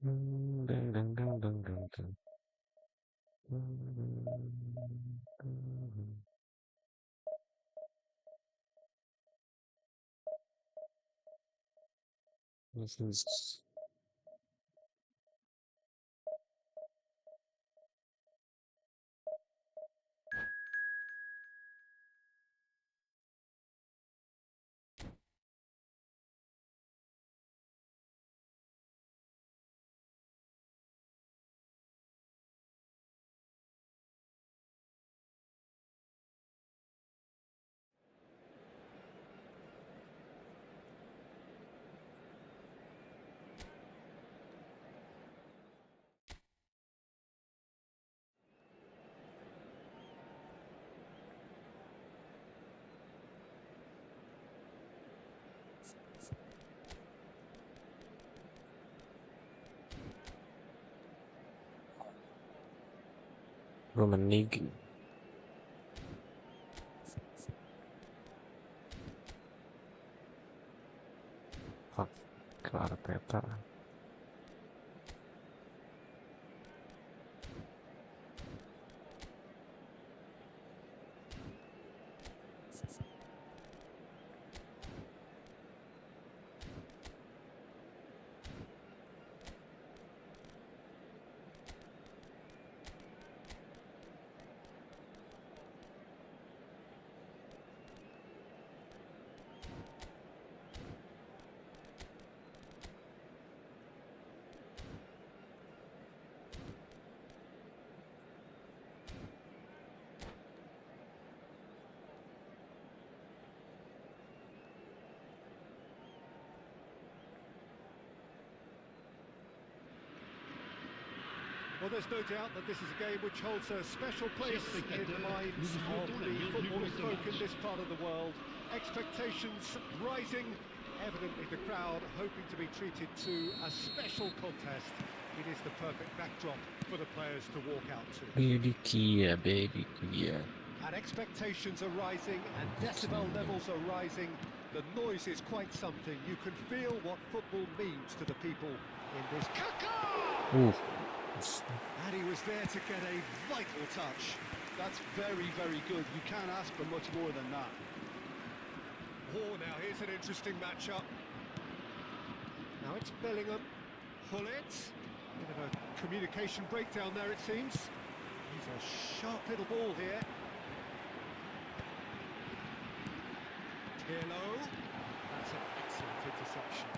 Deng deng deng deng deng deng. This is Romanigi. Fuck, ke Arteta. Well, there's no doubt that this is a game which holds a special place in the minds of the footballing folk in this part of the world. Expectations rising, evidently the crowd hoping to be treated to a special contest. It is the perfect backdrop for the players to walk out to. Baby Kia, baby Kia. And expectations are rising and decibel levels are rising. The noise is quite something. You can feel what football means to the people in this. Ooh. And he was there to get a vital touch. That's very, very good. You can't ask for much more than that. Oh, now here's an interesting matchup. Now it's Bellingham. Hullet. Bit of a communication breakdown there, it seems. He's a sharp little ball here. Pirlo. That's an excellent interception.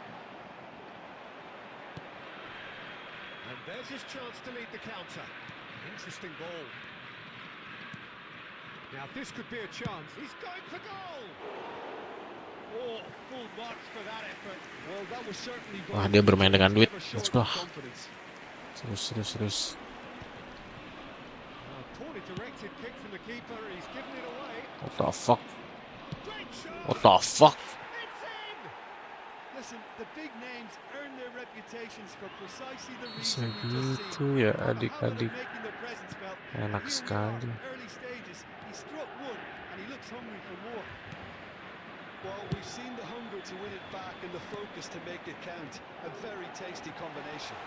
And there's his chance to lead the counter. Interesting ball. Now this could be a chance. He's going for goal! Oh, full marks for that effort. Well, that was certainly Wah, vital. dia bermain dengan duit. Never Let's short go. of confidence. Terus. Poorly directed kick from the keeper. He's given it away. What the fuck? Great shot. What the fuck? It's in. Listen, the big names earn their reputations for precisely the reason we just seen. Segitu ya Got a habit of adik-adik. making their presence felt. Enak Here we sekali. are, early stages. He struck one, and he looks hungry for more. Well, we've seen the hunger to win it back and the focus to make it count. A very tasty combination.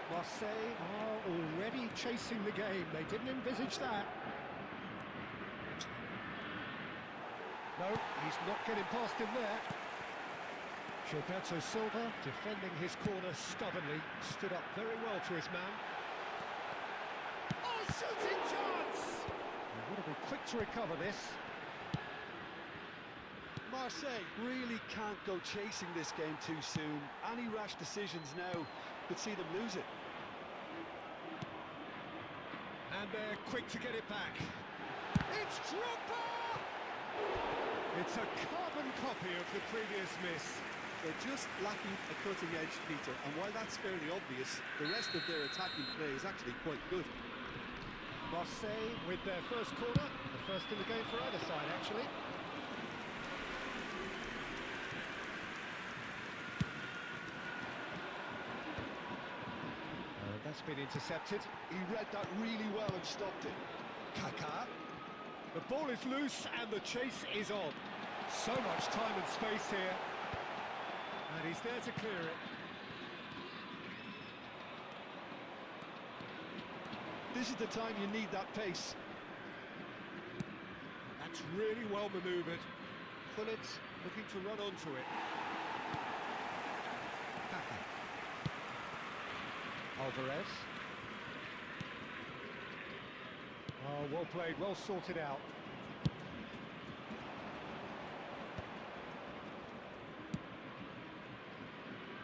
Marseille are already chasing the game. They didn't envisage that. No, he's not getting past him there. Gilberto Silva defending his corner stubbornly. Stood up very well to his man. Oh, shooting chance! He would have been quick to recover this. Marseille really can't go chasing this game too soon. Any rash decisions now could see them lose it. And they're quick to get it back. It's Drogba! It's a carbon copy of the previous miss. They're just lacking a cutting edge, Peter, and while that's fairly obvious, the rest of their attacking play is actually quite good. Marseille with their first corner, the first in the game for either side, actually. That's been intercepted. He read that really well and stopped it. Kaká. The ball is loose and the chase is on. So much time and space here. And he's there to clear it. This is the time you need that pace. That's really well manoeuvred. Gullit looking to run onto it. Kaká. Alvarez. Oh, well played, well sorted out.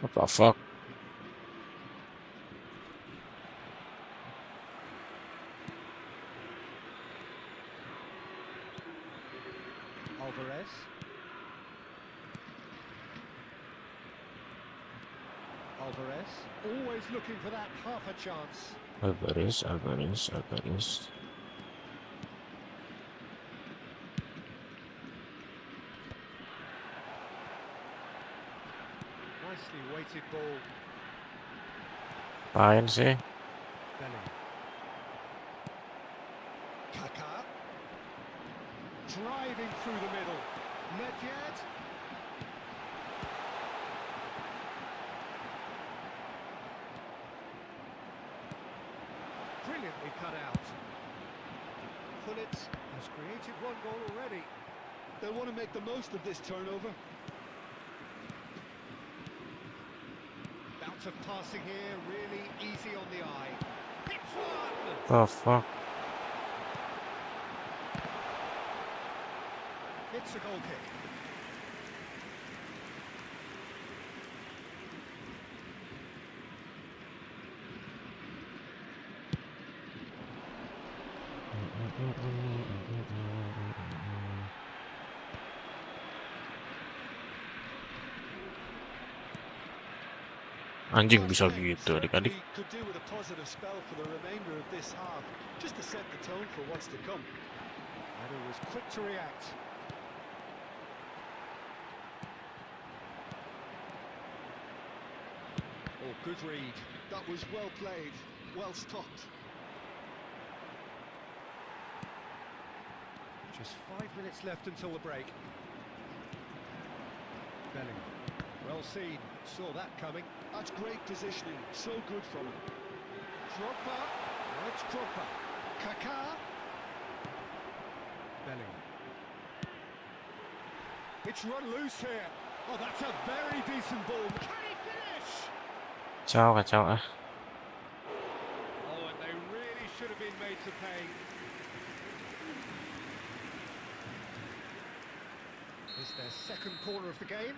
What the fuck? Alvarez. Alvarez, always looking for that half a chance. Alvarez. Nicely weighted ball. Apaan sih? Bellingham. Kaká. Driving through the middle. Nedved. Brilliantly cut out. Gullit has created one goal already. They'll want to make the most of this turnover. Bouts of passing here, really easy on the eye. Hits one! The fuck? It's a goal kick. Anjing bisa gitu adik-adik. Could do with a positive spell for the remainder of this half, just to set the tone for what's to come. And he was quick to react. Oh, good read. That was well played, well stopped. Just 5 minutes left until the break. Bellingham. Well seen. Saw that coming. That's great positioning, so good from him. Drogba. Oh, it's Drogba. Kaká. Bellingham. It's run loose here. Oh, that's a very decent ball. Can he finish? Kacau ah. Oh, and they really should have been made to pay. It's their second corner of the game.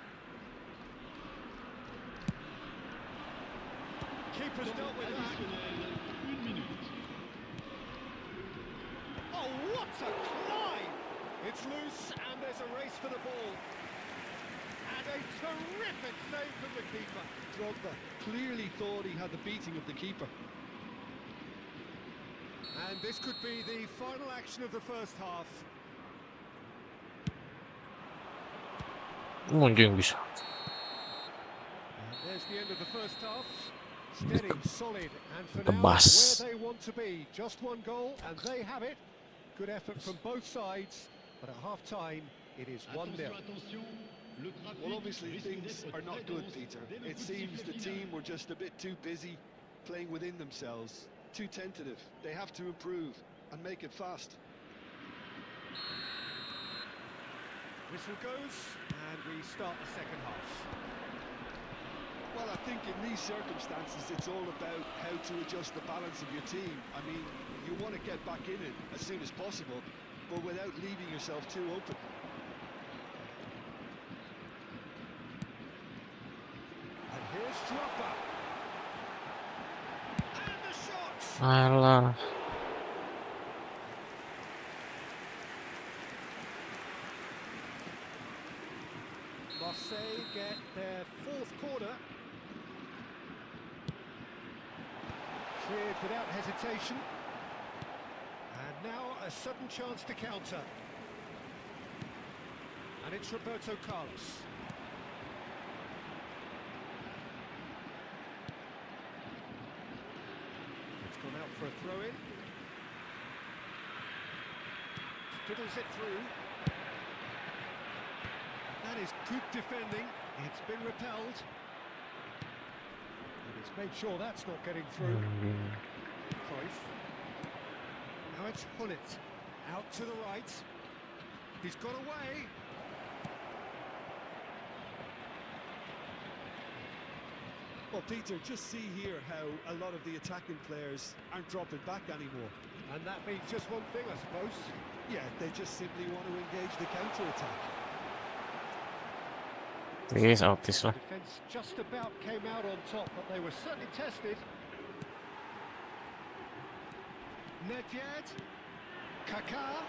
Keeper's dealt with that. Oh, what a climb! It's loose and there's a race for the ball. And a terrific save from the keeper. Drogba clearly thought he had the beating of the keeper. And this could be the final action of the first half. Anjing bisa. And there's the end of the first half. Steady, solid, and for now, Tebas. where they want to be. Just one goal, and they have it. Good effort from both sides, but at half-time, it is 1-0. Well, obviously things are not good, Peter. It seems the team were just a bit too busy playing within themselves, too tentative. They have to improve and make it fast. Whistle goes, and we start the second half. Well, I think in these circumstances, it's all about how to adjust the balance of your team. I mean, you want to get back in it as soon as possible, but without leaving yourself too open. And here's Drogba. And the shot! Alah. Marseille get their fourth corner. Cleared without hesitation. And now a sudden chance to counter. And it's Roberto Carlos. It's gone out for a throw-in. Fiddles it through. That is good defending. It's been repelled. And it's made sure that's not getting through. Cruyff. Now it's Hullet. Out to the right. He's got away. Well, Peter, just see here how a lot of the attacking players aren't dropping back anymore. And that means just one thing, I suppose. Yeah, they just simply want to engage the counter-attack. Please, autis lah. Defence just about came out on top, but they were certainly tested. Nedved. Kaká.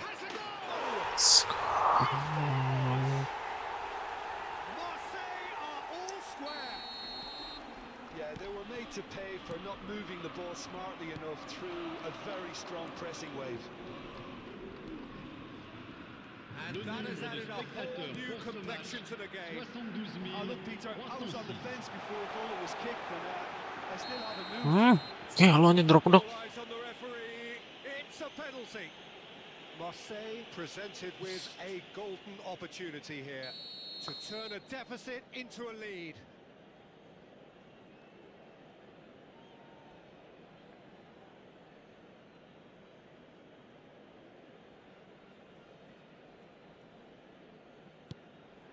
Has a goal! Marseille are all square. Yeah, they were made to pay for not moving the ball smartly enough through a very strong pressing wave. And that has added a whole new complexion to the game. Look, Peter, I was on the fence before a goal was kicked, and I still haven't moved. Halonnya drop dok. All eyes on the referee. It's a penalty. Marseille presented with a golden opportunity here to turn a deficit into a lead.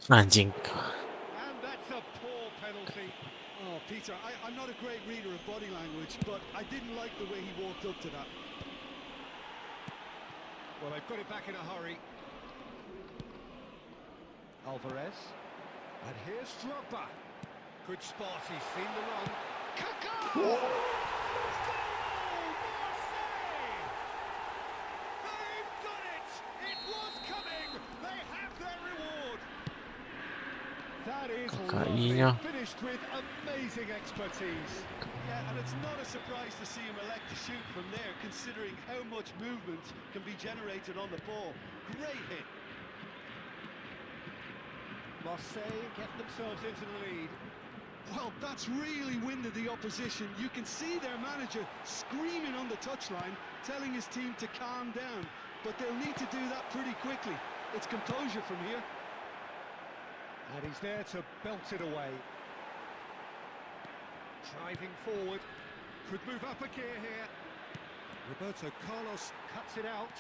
Anjing. And that's a poor penalty. Oh, Peter, I'm not a great reader of body language, but I didn't like the way he walked up to that. Well, they've got it back in a hurry. Alvarez. And here's Drogba. Good spot, he's seen the run. Kaká! Goal! Marseille! They've done it! It was coming! They have their reward! That is lovely, Kakainya. finished with amazing expertise. Yeah, and it's not a surprise to see him elect to shoot from there, considering how much movement can be generated on the ball. Great hit. Marseille get themselves into the lead. Well, that's really winded the opposition. You can see their manager screaming on the touchline, telling his team to calm down. But they'll need to do that pretty quickly. It's composure from here. And he's there to belt it away. Driving forward. Could move up a gear here. Roberto Carlos cuts it out.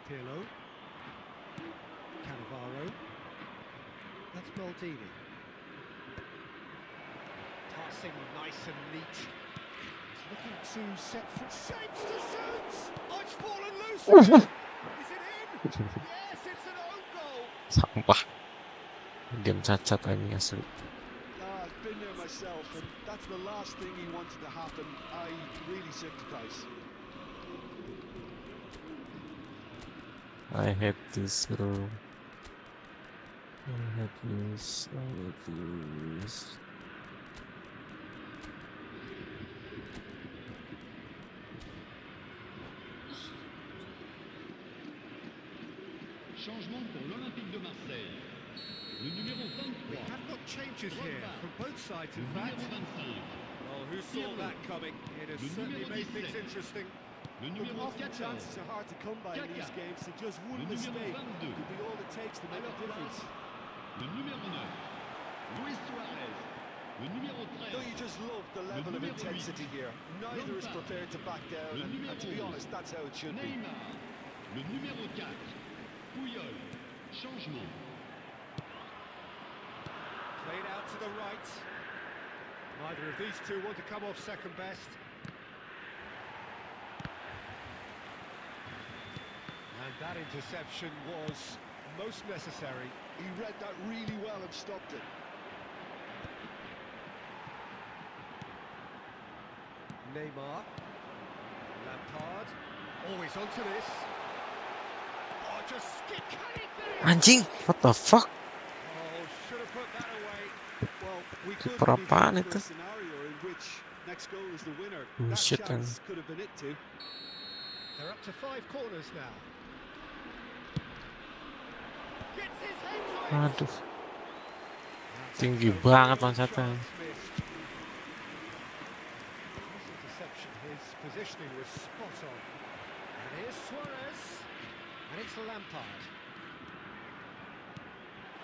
Pirlo. Cannavaro. That's Maldini. Passing nice and neat. He's looking to set foot. Shapes to shoot! Oh, it's fallen loose again. Is it in? Yes, it's an own goal. Sampah. Diam cacat ini asli. I've been there myself, and that's the last thing he wanted to happen. I really sympathise. I hate this room. I hate this. I hate this. Changement pour l'Olympique de Marseille. Le numéro We 23. have got changes here from both sides, Le in fact. numéro 25. Well, who saw that coming? It has Le certainly numéro made things 17. interesting. Le Look, numéro often 14. chances are hard to come by in these Kaka. games, so just one Le numéro mistake 22. could be all it takes to À make leur a difference. place, le numéro 9. Luis Suarez. Le numéro 13. Don't you just love the level of numéro intensity here? Neither is Lompard. prepared to back down, Le and numéro to be 11. honest, that's how it should be. Neymar. Le numéro 4. Puyol. Changement. Played out to the right. Neither of these two want to come off second best. And that interception was most necessary. He read that really well and stopped it. Neymar. Lampard. Always onto this. Oh, just skip. Can he finish? Anjing, what the fuck? Oh, should have put that away. Well, we could Keeper be apaan heading for itu? a scenario in which next goal is the winner. Oh, That shit, chance could have been it too. They're up to 5 corners now. Gets his head to it. Aduh, That's tinggi a banget real loncatnya. chance missed. This interception, his positioning was spot on. And here's Suarez. And it's Lampard.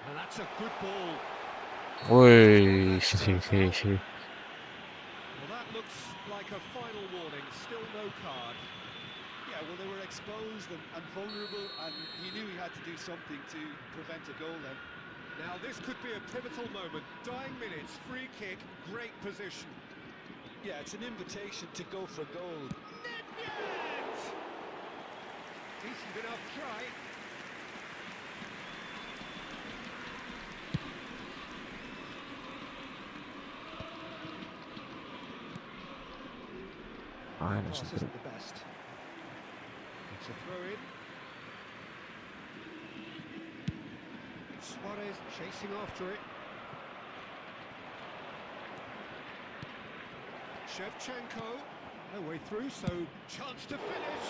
And that's a good ball. Woi, Well, that looks like a final warning. Still no card. Yeah, well, they were exposed and vulnerable, and he knew he had to do something to prevent a goal then. Now, this could be a pivotal moment. Dying minutes, free kick, great position. Yeah, it's an invitation to go for goal. Nedved! Decent enough try. Pass isn't the best. It's a throw-in. Suarez chasing after it. Shevchenko, no way through, so chance to finish.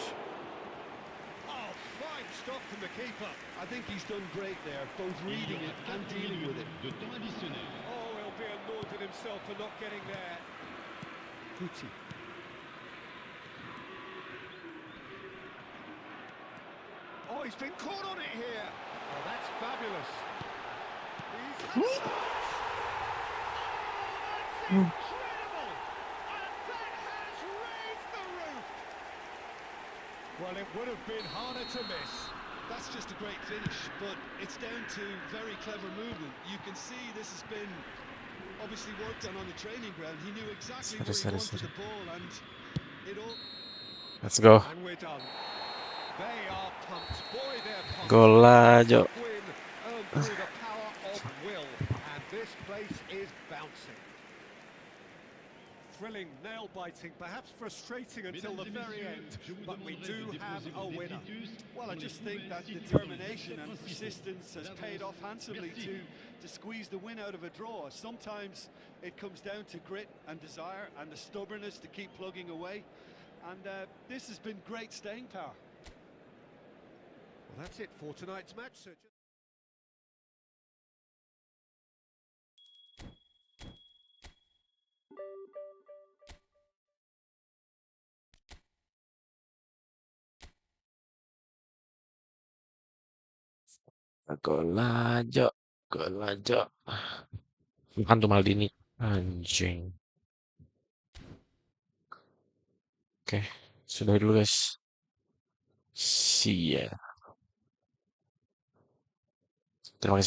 Oh, fine stop from the keeper. I think he's done great there, both reading it and dealing with it. De temps additionnel. Oh, he'll be annoyed at himself for not getting there. Guti. Oh, he's been caught on it here. Oh, that's fabulous. He's had a shot. Oh, that's incredible. And that has raised the roof. Well, it would have been harder to miss. That's just a great finish, but it's down to very clever movement. You can see this has been obviously worked on the training ground. He knew exactly where he wanted the ball, and it all... Let's go. And we're done. They are pumped. Boy, they're pumped. Gol aja. Massive win earned through the power of will. And this place is bouncing. Thrilling, nail-biting, perhaps frustrating until the very end, but we do have a winner. Well, I just think that determination and persistence has paid off handsomely to squeeze the win out of a draw. Sometimes it comes down to grit and desire and the stubbornness to keep plugging away. And this has been great staying power. Well, that's it for tonight's match. So Gol aja. Gol aja. Bukan tuh Maldini. Anjing. Oke, sudah dulu guys. See ya. Terima kasih.